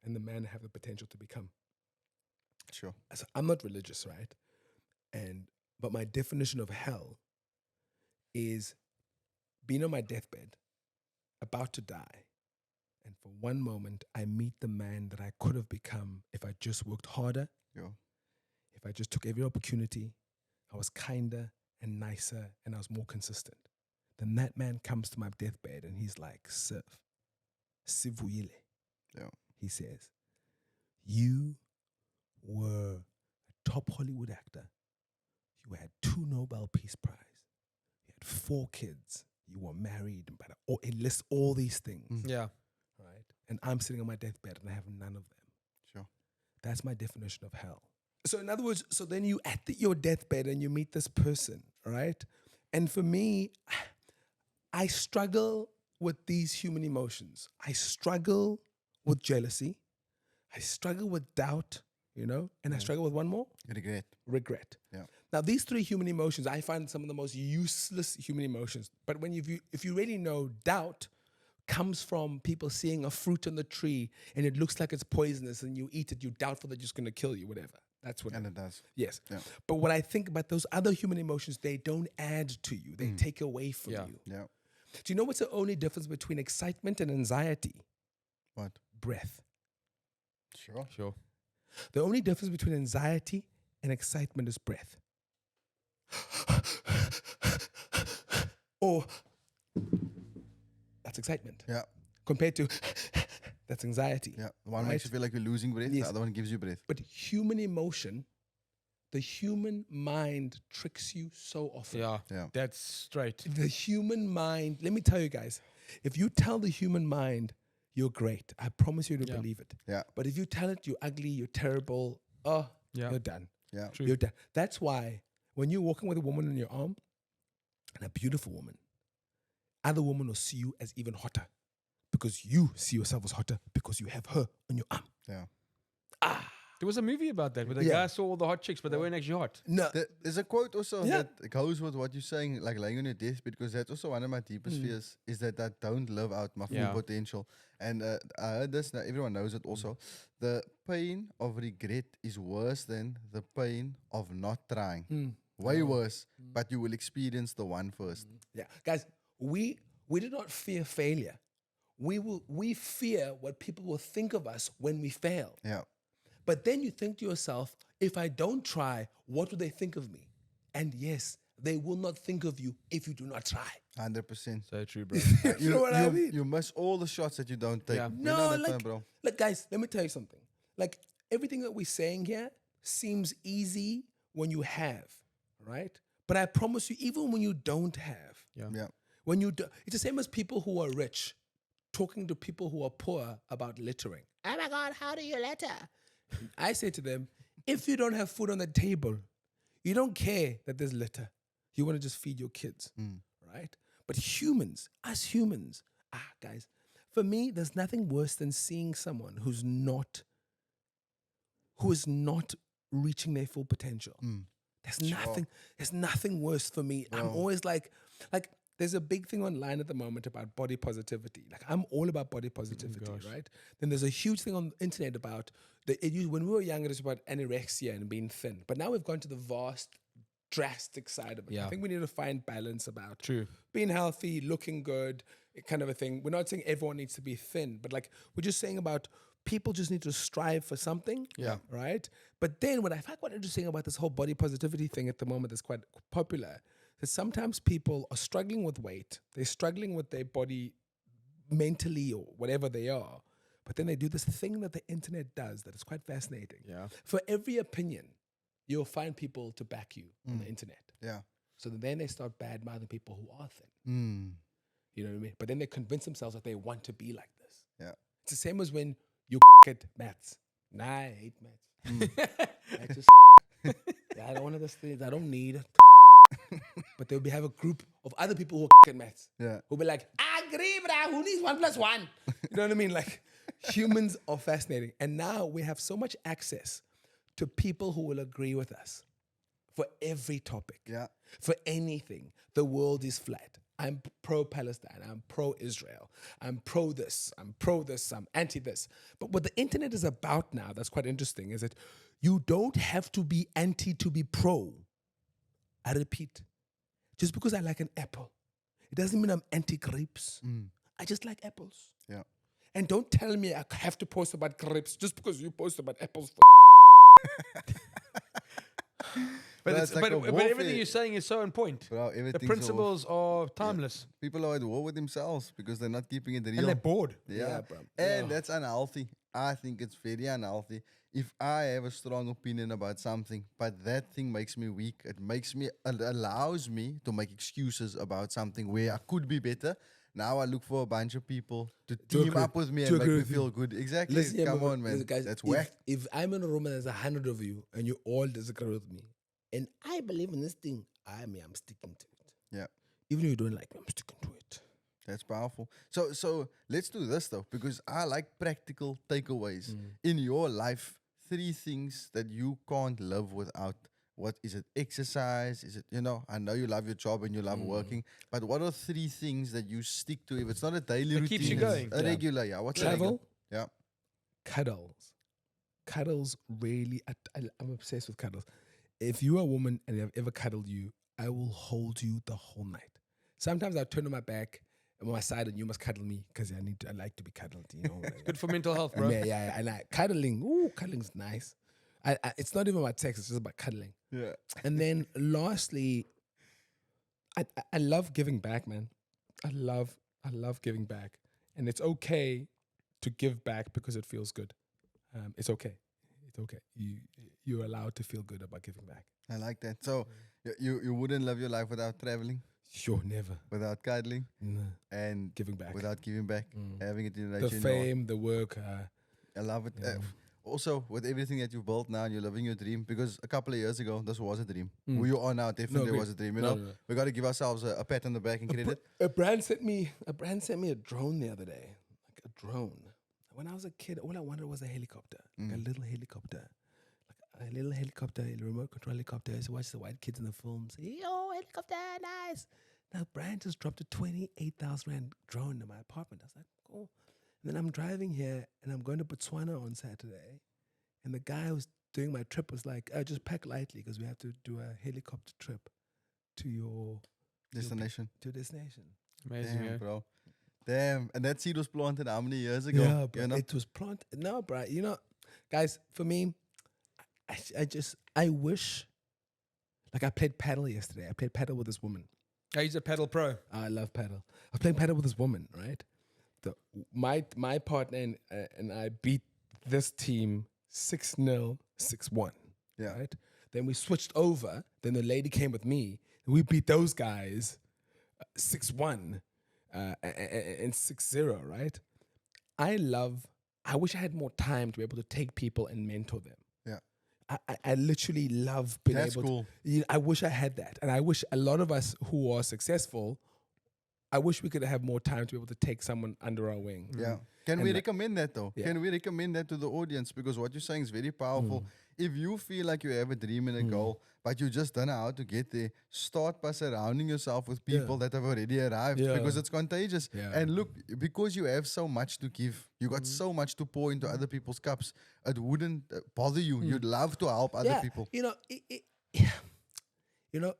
and the man I have the potential to become. Sure. So I'm not religious, right? But my definition of hell is being on my deathbed, about to die, and for one moment I meet the man that I could have become if I just worked harder, Yeah. if I just took every opportunity, I was kinder and nicer, and I was more consistent. Then that man comes to my deathbed and he's like, Siv Ngesi. Yeah. He says, you were a top Hollywood actor. You had 2 Nobel Peace Prize. You had 4 kids. You were married. But it lists all these things, Yeah. right? And I'm sitting on my deathbed and I have none of them. Sure. That's my definition of hell. So in other words, so then you at your deathbed and you meet this person, right? And for me, I struggle with these human emotions. I struggle with jealousy. I struggle with doubt, you know, and I struggle with one more, Regret. regret. Yeah. Now, these 3 human emotions, I find some of the most useless human emotions. But when if you really know, doubt comes from people seeing a fruit on the tree and it looks like it's poisonous and you eat it, you're doubtful that it's just going to kill you, whatever. That's what And it does. Yes. Yeah. But what I think about those other human emotions, they don't add to you. They take away from Yeah. you. Yeah. Do you know what's the only difference between excitement and anxiety? What? Breath. Sure. Sure. The only difference between anxiety and excitement is breath. Or that's excitement. Yeah. Compared to that's anxiety. Yeah. One Right? makes you feel like you're losing breath. Yes. The other one gives you breath. But human emotion, the human mind tricks you so often. Yeah. Yeah. That's straight. The human mind, let me tell you guys, if you tell the human mind you're great, I promise you to Yeah. believe it. Yeah. But if you tell it you're ugly, you're terrible, Yeah. you're done. Yeah. True. You're done. That's why when you're walking with a woman in your arm, and a beautiful woman, other women will see you as even hotter because you see yourself as hotter because you have her on your arm. Yeah. There was a movie about that where the Yeah. guy saw all the hot chicks, but they weren't actually hot. No, There's a quote also Yeah. that goes with what you're saying, like laying on your deathbed, because that's also one of my deepest fears is that I don't live out my full Yeah. potential. And I heard this, now everyone knows it also. The pain of regret is worse than the pain of not trying. Way worse, but you will experience the one first. yeah, guys, we do not fear failure. We fear what people will think of us when we fail. Yeah. But then you think to yourself, if I don't try, what do they think of me? And yes, they will not think of you if you do not try. 100%. So true, bro. You know what I mean? You miss all the shots that you don't take. Yeah. We know that, like, bro. look, guys, let me tell you something. Like, everything that we're saying here seems easy when you have, right? But I promise you, even when you don't have, Yeah. when you do, it's the same as people who are rich talking to people who are poor about littering. Oh my God, how do you litter? I say to them, if you don't have food on the table, you don't care that there's litter. You want to just feed your kids, right? But humans, us humans, guys, for me, there's nothing worse than seeing someone who is not reaching their full potential. There's nothing worse for me. I'm always like, there's a big thing online at the moment about body positivity. Like, I'm all about body positivity, right? Then there's a huge thing on the internet about when we were younger, it was about anorexia and being thin. But now we've gone to the vast, drastic side of it. Yeah. I think we need to find balance about True. being healthy, looking good, kind of a thing. We're not saying everyone needs to be thin, but like, we're just saying about people just need to strive for something. Yeah. Right? But then what I find quite interesting about this whole body positivity thing at the moment that's quite popular, that sometimes people are struggling with weight, they're struggling with their body mentally or whatever they are, but then they do this thing that the internet does that is quite fascinating. Yeah. For every opinion, you'll find people to back you on the internet. Yeah. So then they start bad-mouthing people who are thin. Mm. You know what I mean? But then they convince themselves that they want to be like this. Yeah. It's the same as when you at maths. Nah, I hate maths. I just I don't want those things. I don't need it. But they'll have a group of other people who are at maths. Yeah. Who'll be like, I agree, but who needs 1 + 1? You know what I mean? Like, humans are fascinating. And now we have so much access to people who will agree with us for every topic. Yeah. For anything. The world is flat. I'm pro-Palestine. I'm pro-Israel. I'm pro this. I'm pro this. I'm anti this. But what the internet is about now, that's quite interesting, is that you don't have to be anti to be pro. I repeat, just because I like an apple, it doesn't mean I'm anti-grapes. I just like apples. Yeah. And don't tell me I have to post about grapes just because you post about apples. But, That's like a but warfare. everything you're saying is so on point. Bro, The everything's principles are timeless. People are at war with themselves because they're not keeping it real. And they're bored. Yeah, bro. And that's unhealthy. I think it's very unhealthy. If I have a strong opinion about something, but that thing makes me weak, allows me to make excuses about something where I could be better. Now I look for a bunch of people to team up with me and make me feel good. Exactly. Listen, Come on, man. listen, guys, That's whack. If I'm in a room and there's 100 of you and you all disagree with me, and I believe in this thing, I'm sticking to it. Yeah. Even if you don't like me, I'm sticking to it. That's powerful. So let's do this though, because I like practical takeaways in your life. 3 things that you can't live without. What is it? Exercise? Is it, I know you love your job and you love working, but what are 3 things that you stick to? If it's not a daily routine, keeps you it's going. a regular, what's a Travel. regular? Yeah. Cuddles really, I'm obsessed with cuddles. If you're a woman and I've ever cuddled you, I will hold you the whole night. Sometimes I'll turn on my back and on my side and you must cuddle me because I like to be cuddled, Good for mental health, bro. Yeah, and cuddling's nice. It's not even about sex, it's just about cuddling. Yeah. And then lastly, I love giving back, man. I love giving back. And it's okay to give back because it feels good. It's okay. It's okay. You're allowed to feel good about giving back. I like that. So you wouldn't live your life without traveling, Sure, never. without cuddling, No. and Giving back. without giving back, having it in The nature. fame, the work. I love it. Also, with everything that you've built now, and you're living your dream. Because a couple of years ago, this was a dream. Who you are now definitely agree. was a dream. No. We got to give ourselves a pat on the back and credit. A brand sent me a drone the other day. Like a drone. When I was a kid, all I wanted was a helicopter. Like a little helicopter. Like a little helicopter, a remote control helicopter. I used to watch the white kids in the films. Yo, helicopter, nice. Now brand just dropped a 28,000 rand drone in my apartment. I was like, cool. And then I'm driving here and I'm going to Botswana on Saturday. And the guy who's doing my trip was like, just pack lightly because we have to do a helicopter trip to your Destination. to your destination. Amazing, Damn, yeah. bro. Damn. And that seed was planted how many years ago? Yeah, bro. You know? It was planted. No, bro. Guys, for me, I wish, like I played paddle yesterday. I played paddle with this woman. He's a pedal pro. I love paddle. I was playing paddle with this woman, right? My partner and I beat this team 6-0, 6-1. Yeah. Right? Then we switched over. Then the lady came with me. And we beat those guys 6-1 and 6-0, right? I wish I had more time to be able to take people and mentor them. Yeah. I literally love being That's able cool. to. I wish I had that. And I wish a lot of us who are successful, I wish we could have more time to be able to take someone under our wing. Yeah. Can And we that- recommend that though? Yeah. Can we recommend that to the audience? Because what you're saying is very powerful. If you feel like you have a dream and a goal, but you just don't know how to get there, start by surrounding yourself with people that have already arrived Yeah. because it's contagious. Yeah. And look, because you have so much to give, you got so much to pour into other people's cups, it wouldn't bother you. You'd love to help other people. You know,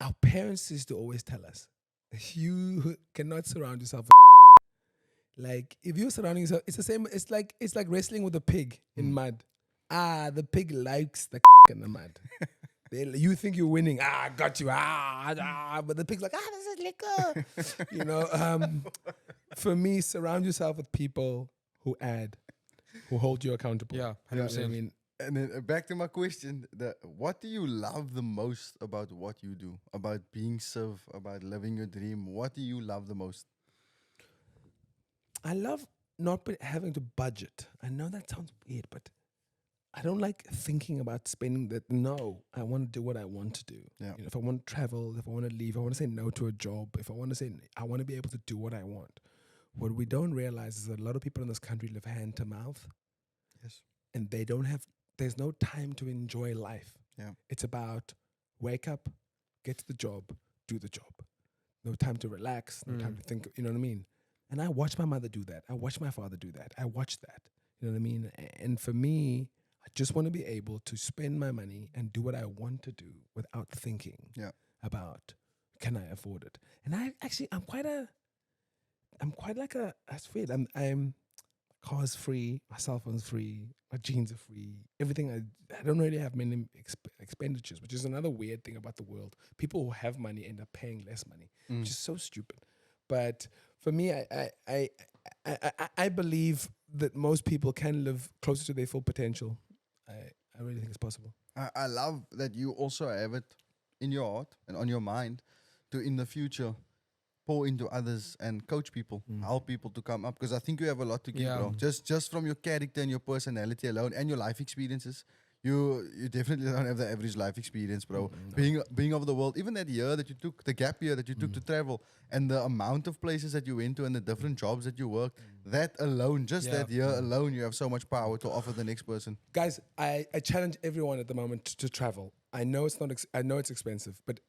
our parents used to always tell us, you cannot surround yourself with like if you're surrounding yourself, it's the same. It's like wrestling with a pig in mud. The pig likes the in the mud. You think you're winning. I got you. But the pig's like, this is lekker. You know, for me, surround yourself with people who hold you accountable. Yeah, You know what 100%. I mean, And then back to my question, what do you love the most about what you do? About being Siv, about living your dream? What do you love the most? I love not having to budget. I know that sounds weird, but I don't like thinking about spending that. No, I want to do what I want to do. Yeah. You know, if I want to travel, if I want to leave, I want to say no to a job. If I want to say, I want to be able to do what I want. What we don't realize is that a lot of people in this country live hand to mouth. Yes. And there's no time to enjoy life. Yeah. It's about wake up, get to the job, do the job. No time to relax, no time to think, you know what I mean? And I watched my mother do that. I watched my father do that. I watched that. You know what I mean? And for me, I just want to be able to spend my money and do what I want to do without thinking about, can I afford it? And I'm quite like that's weird. I'm car's free, my cell phone's free, my jeans are free, everything. I don't really have many expenditures, which is another weird thing about the world. People who have money end up paying less money, which is so stupid. But for me, I believe that most people can live closer to their full potential. I really think it's possible. I love that you also have it in your heart and on your mind to, in the future, pour into others and coach people, help people to come up. Because I think you have a lot to give, bro. Just from your character and your personality alone and your life experiences, you definitely don't have the average life experience, bro. No. Being over the world, even that year that you took, the gap year that you took to travel, and the amount of places that you went to and the different jobs that you worked, that alone, just that year alone, you have so much power to offer the next person. Guys, I challenge everyone at the moment to travel. I know it's not. I know it's expensive, but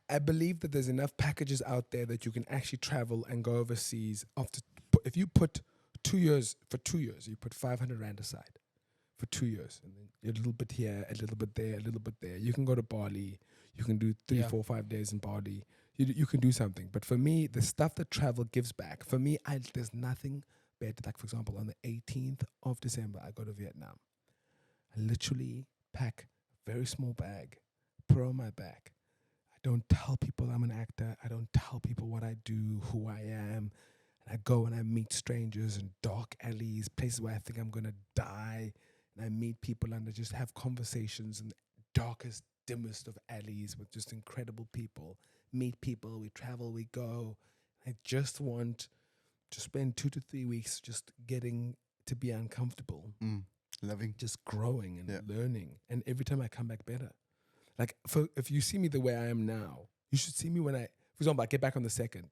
I believe that there's enough packages out there that you can actually travel and go overseas. If you put 2 years, you put 500 Rand aside for 2 years, and then a little bit here, a little bit there, a little bit there. You can go to Bali. You can do 3, 4, 5 days in Bali. You can do something. But for me, the stuff that travel gives back. For me, there's nothing better. Like, for example, on the 18th of December, I go to Vietnam. I literally pack a very small bag, put it on my back. I don't tell people I'm an actor. I don't tell people what I do, who I am. And I go and I meet strangers in dark alleys, places where I think I'm going to die. And I meet people and I just have conversations in the darkest, dimmest of alleys with just incredible people. Meet people, we travel, we go. I just want to spend 2 to 3 weeks just getting to be uncomfortable. Loving. Just growing and learning. And every time I come back better. Like, if you see me the way I am now, you should see me when for example, I get back on the 2nd.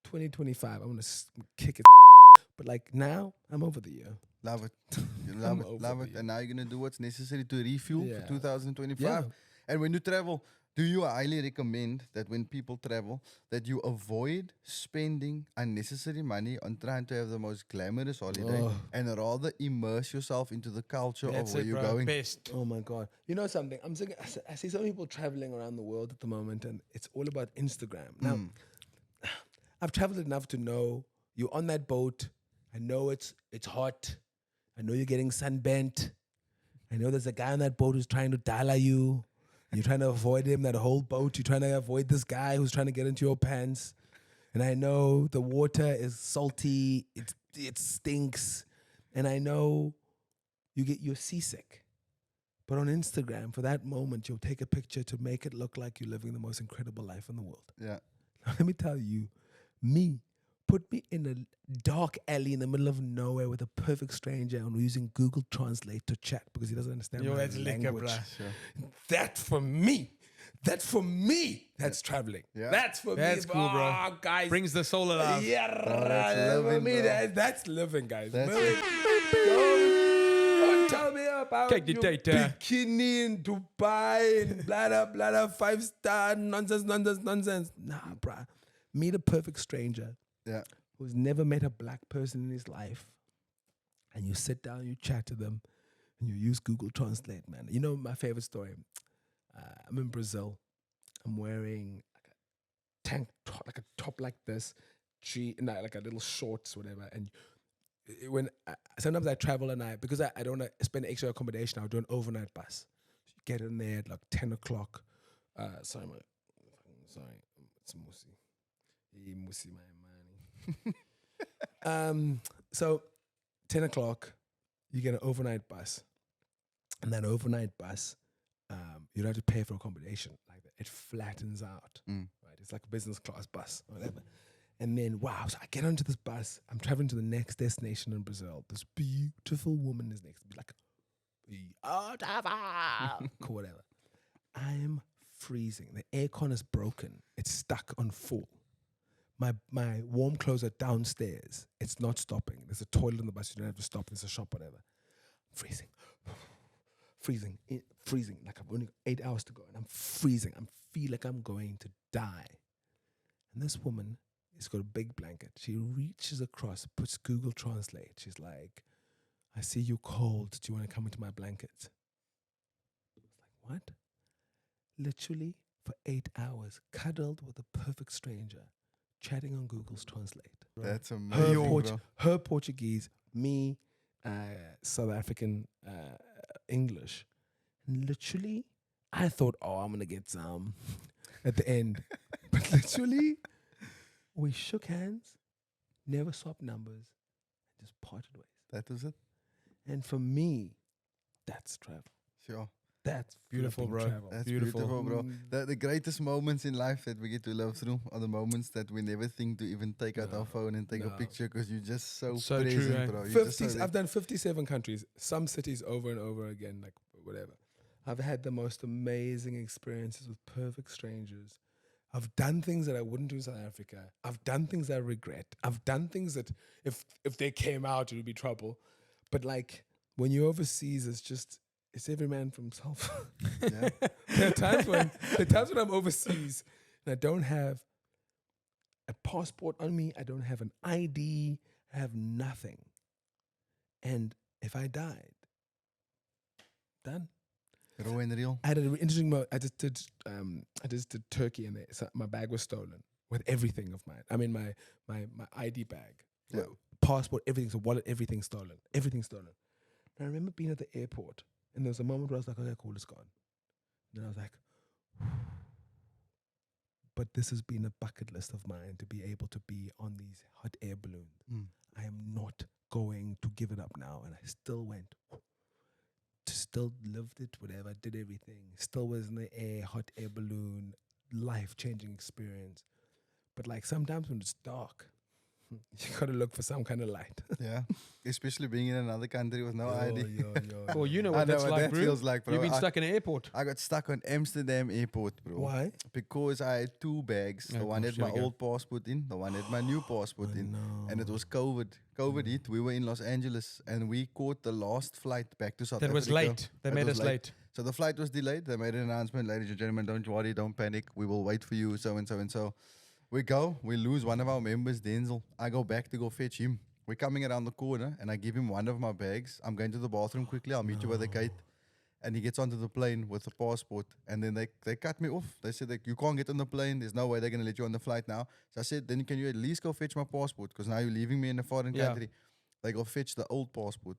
2025, I'm going to kick it. But like now, I'm over the year. Love it. You love it. And now you're going to do what's necessary to refuel for 2025. Yeah. And when you travel, do you highly recommend that when people travel, that you avoid spending unnecessary money on trying to have the most glamorous holiday and rather immerse yourself into the culture of where you're going? Best. Oh my God. You know something? I see some people traveling around the world at the moment, and it's all about Instagram. Now, I've traveled enough to know you're on that boat. I know it's hot. I know you're getting sunbent. I know there's a guy on that boat who's trying to dollar you. You're trying to avoid him, that whole boat. You're trying to avoid this guy who's trying to get into your pants. And I know the water is salty. It stinks. And I know you're seasick. But on Instagram, for that moment, you'll take a picture to make it look like you're living the most incredible life in the world. Yeah. Now, let me tell you, put me in a dark alley in the middle of nowhere with a perfect stranger and we're using Google Translate to chat because he doesn't understand my that's lekker, language. bruh. Sure. That for me, that's traveling. Yeah. That's for me. That's cool, bro. Oh, guys. Brings the soul alive. Yeah, that's for living, me, bro. that's living, guys. That's Living. Don't tell me about Take the your data. bikini in Dubai and blah, blah, 5-star nonsense. Nah, bruh. Meet a perfect stranger Yeah. who's never met a black person in his life, and you sit down, you chat to them, and you use Google Translate, man. You know my favorite story? I'm in Brazil. I'm wearing like a tank top, like a top like this, like a little shorts, whatever. And sometimes I travel and because I don't want to spend extra accommodation, I'll do an overnight bus. So you get in there at like 10 o'clock. Sorry, it's Musi. Musi, my money. So 10 o'clock, you get an overnight bus. And that overnight bus, you don't have to pay for accommodation. Like that. It flattens out. Right? It's like a business class bus or whatever. And then, wow, so I get onto this bus. I'm traveling to the next destination in Brazil. This beautiful woman is next to me, like, cool, whatever. I am freezing. The aircon is broken. It's stuck on full. My warm clothes are downstairs. It's not stopping. There's a toilet in the bus. You don't have to stop. There's a shop, whatever. I'm freezing. Freezing. Like I've only got 8 hours to go, and I'm freezing. I feel like I'm going to die. And this woman has got a big blanket. She reaches across, puts Google Translate. She's like, I see you cold. Do you want to come into my blanket? I was like, what? Literally for 8 hours, cuddled with a perfect stranger, chatting on Google's Translate. That's amazing, bro. Her Portuguese, me, South African English. And literally, I thought, I'm going to get some at the end. But literally, we shook hands, never swapped numbers, and just parted ways. That was it. And for me, that's travel. Sure. That's Beautiful, flipping bro. travel. That's Beautiful. beautiful, bro. The greatest moments in life that we get to live through are the moments that we never think to even take out our phone and take a picture because you're just so So present, true, eh? bro. You're just 50, so I've done 57 countries, some cities over and over again, like whatever. I've had the most amazing experiences with perfect strangers. I've done things that I wouldn't do in South Africa. I've done things that I regret. I've done things that if they came out, it would be trouble. But like when you're overseas, it's every man for himself. Yeah. There are times when I'm overseas and I don't have a passport on me. I don't have an ID. I have nothing. And if I died, done. Raw and real. I had an interesting moment. I just did Turkey, and my bag was stolen with everything of mine. I mean, my ID bag, Yeah. passport, everything's a wallet, everything stolen. And I remember being at the airport, and there was a moment where I was like, okay, cool, it's gone. And then I was like, but this has been a bucket list of mine to be able to be on these hot air balloons. I am not going to give it up now. And I still went. Still lived it, whatever, did everything. Still was in the air, hot air balloon, life-changing experience. But like sometimes when it's dark, you gotta look for some kind of light. Yeah. Especially being in another country with no ID. Well, you know I what know that's what like, that bro. feels like, bro. You've been stuck in an airport. I got stuck on Amsterdam airport, bro. Why? Because I had two bags. The Oh, one gosh, had my here we go. old passport in, the one had my new passport in. No. And it was COVID. COVID hit. We were in Los Angeles and we caught the last flight back to South That Africa. was late. They That made was us late. So the flight was delayed. They made an announcement, ladies and gentlemen, don't worry, don't panic. We will wait for you, so and so and so. We go, we lose one of our members, Denzel. I go back to go fetch him. We're coming around the corner and I give him one of my bags. I'm going to the bathroom quickly. I'll meet you by the gate. And he gets onto the plane with the passport. And then they cut me off. They said, like, you can't get on the plane. There's no way they're going to let you on the flight now. So I said, then can you at least go fetch my passport? Because now you're leaving me in a foreign Yeah. country. They go fetch the old passport.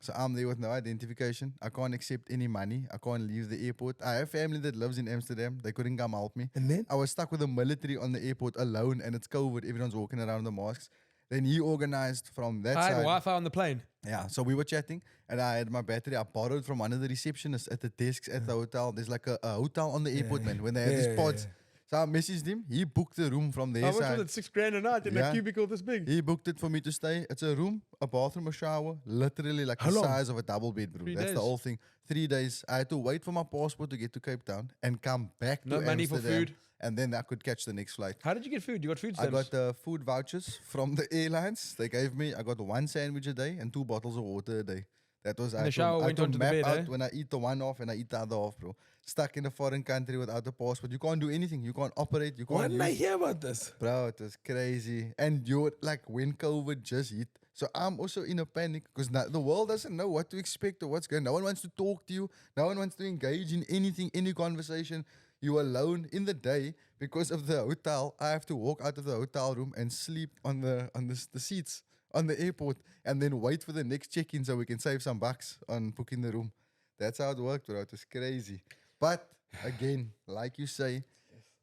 So I'm there with no identification. I can't accept any money. I can't leave the airport. I have family that lives in Amsterdam. They couldn't come help me. And then? I was stuck with the military on the airport alone, and it's COVID. Everyone's walking around with the masks. Then he organized from that I had side. Wi-Fi on the plane. Yeah, so we were chatting, and I had my battery. I borrowed from one of the receptionists at the desks at the hotel. There's like a hotel on the airport, man, when they have these pods. So I messaged him. He booked the room from their How much side. was it? $6,000 a night in a Yeah. cubicle this big. He booked it for me to stay. It's a room, a bathroom, a shower, literally like How the long? size of a double bed, bro. 3 That's the days. whole thing. 3 days. I had to wait for my passport to get to Cape Town and come back No to money for Amsterdam, food. and then I could catch the next flight. How did you get food? You got food I stamps? got food vouchers from the airlines. They gave me. I got 1 sandwich a day and 2 bottles of water a day. That was And the shower I went had to onto the map bed, out eh? when I eat the one off and I eat the other off, bro. Stuck in a foreign country without a passport. You can't do anything. You can't operate. You Why can't didn't I use. hear about this? Bro, it was crazy. And you're like when COVID just hit. So I'm also in a panic because the world doesn't know what to expect or what's going on. No one wants to talk to you. No one wants to engage in anything, any conversation. You're alone in the day because of the hotel. I have to walk out of the hotel room and sleep on the seats on the airport and then wait for the next check-in so we can save some bucks on booking the room. That's how it worked, bro. It was crazy. But again, like you say,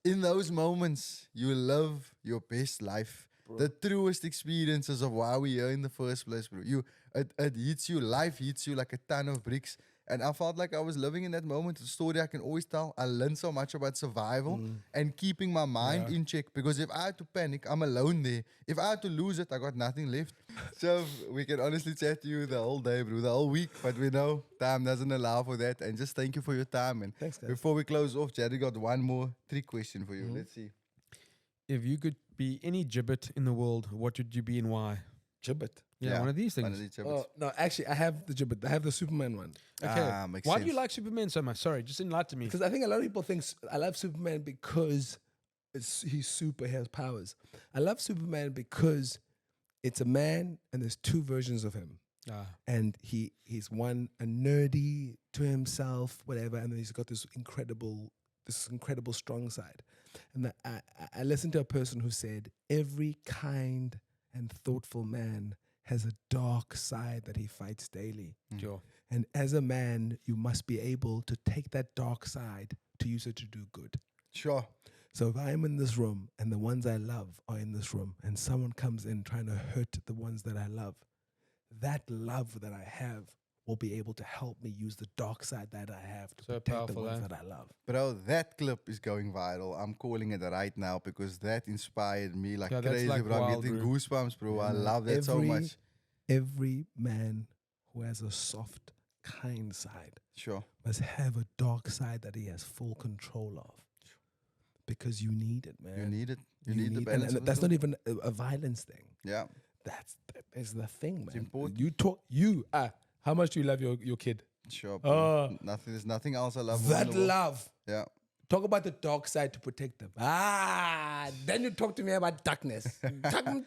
in those moments, you live your best life. The truest experiences of why we're here in the first place, bro. It hits you, life hits you like a ton of bricks. And I felt like I was living in that moment. It's a story I can always tell. I learned so much about survival and keeping my mind in check. Because if I had to panic, I'm alone there. If I had to lose it, I got nothing left. So we can honestly chat to you the whole day, bro, the whole week. But we know time doesn't allow for that. And just thank you for your time. And Thanks, guys. before we close off, Jared got one more trick question for you. Let's see. If you could be any gibbet in the world, what would you be and why? Gibbet. Yeah, one of these things. One of these Oh, no, actually, I have the gibbet. I have the Superman one. Okay. makes Why do you sense. like Superman so much? Sorry, just enlighten me. Because I think a lot of people think I love Superman because he's super, he has powers. I love Superman because it's a man and there's 2 versions of him. And he's one a nerdy to himself, whatever, and then he's got this incredible strong side. And I listened to a person who said every kind and thoughtful man has a dark side that he fights daily. Sure. And as a man, you must be able to take that dark side to use it to do good. Sure. So if I'm in this room and the ones I love are in this room and someone comes in trying to hurt the ones that I love, that love that I have will be able to help me use the dark side that I have to So protect the powerful, ones eh? that I love. Bro, that clip is going viral. I'm calling it right now because that inspired me like Yeah, that's crazy, like bro. I'm wild, getting bro. goosebumps, bro. I man. love that so much. Every man who has a soft, kind side Sure. must have a dark side that he has full control of. Because you need it, man. You need it. You need the balance. and of the that's two. not even a violence thing. Yeah. That is the thing, man. important. How much do you love your kid? Sure. Bro. Oh. There's nothing else I love more in That the world. love. Yeah. Talk about the dark side to protect them. Then you talk to me about darkness.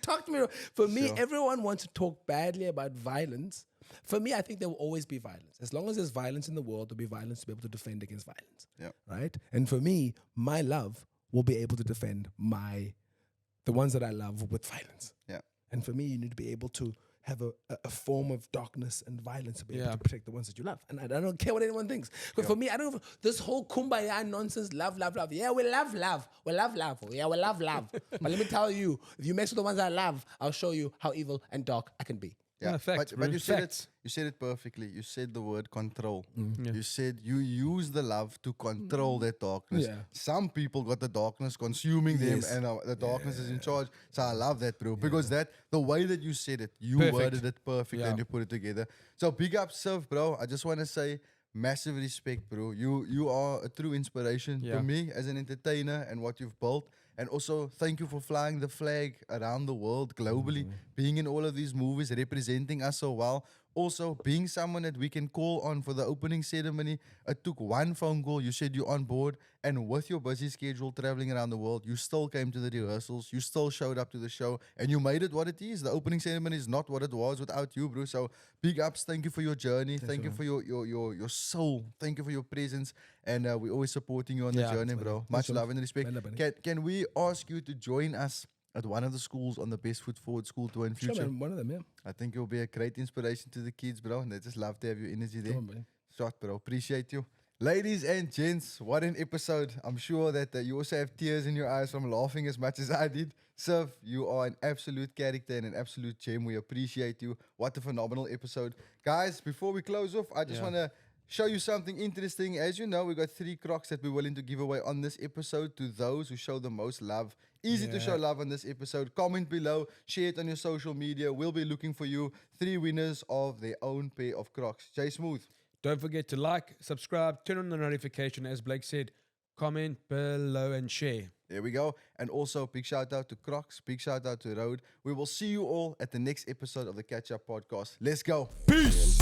talk to me. For me, Sure. everyone wants to talk badly about violence. For me, I think there will always be violence. As long as there's violence in the world, there'll be violence to be able to defend against violence. Yeah. Right? And for me, my love will be able to defend the ones that I love with violence. Yeah. And for me, you need to be able to have a form of darkness and violence to be able Yeah. to protect the ones that you love. And I don't care what anyone thinks. But for me, I don't this whole kumbaya nonsense, love. Yeah, we love love. We love love. Yeah, we love love. But let me tell you, if you mess with the ones I love, I'll show you how evil and dark I can be. Yeah, No, facts, but bro. you said Facts. it. You said it perfectly. You said the word control. Yeah. You said you use the love to control that darkness. Yeah. Some people got the darkness consuming them, Yes. and the darkness is in charge. So I love that, bro, because the way that you said it, you Perfect. worded it perfectly, Yeah. and you put it together. So big up, Siv, bro. I just want to say massive respect, bro. You are a true inspiration Yeah. to me as an entertainer and what you've built. And also, thank you for flying the flag around the world globally, being in all of these movies, representing us so well. Also, being someone that we can call on for the opening ceremony. It took one phone call. You said you're on board. And with your busy schedule traveling around the world, you still came to the rehearsals. You still showed up to the show. And you made it what it is. The opening ceremony is not what it was without you, bro. So, big ups. Thank you for your journey. Thank you for your soul. Thank you for your presence. And we're always supporting you on the Yeah, journey, buddy. bro. Thanks, Much bro. love and respect. Bye, buddy. Can we ask you to join us at one of the schools on the Best Foot Forward school tour in Sure, future. man, one of them, yeah. I think you'll be a great inspiration to the kids, bro. And they just love to have your energy there. Come on, man. Shot, bro. Appreciate you. Ladies and gents, what an episode. I'm sure that you also have tears in your eyes from laughing as much as I did. Siv, you are an absolute character and an absolute gem. We appreciate you. What a phenomenal episode. Guys, before we close off, I just want to show you something interesting. As you know, we got 3 crocs that we're willing to give away on this episode to those who show the most love. Easy to show love on this episode. Comment below, share it on your social media. We'll be looking for you. 3 winners of their own pair of crocs. Jay Smooth. Don't forget to like, subscribe, turn on the notification, as Blake said, comment below and share. There we go. And also, big shout out to Crocs. Big shout out to Road. We will see you all at the next episode of the Catch Up Podcast. Let's go. Peace.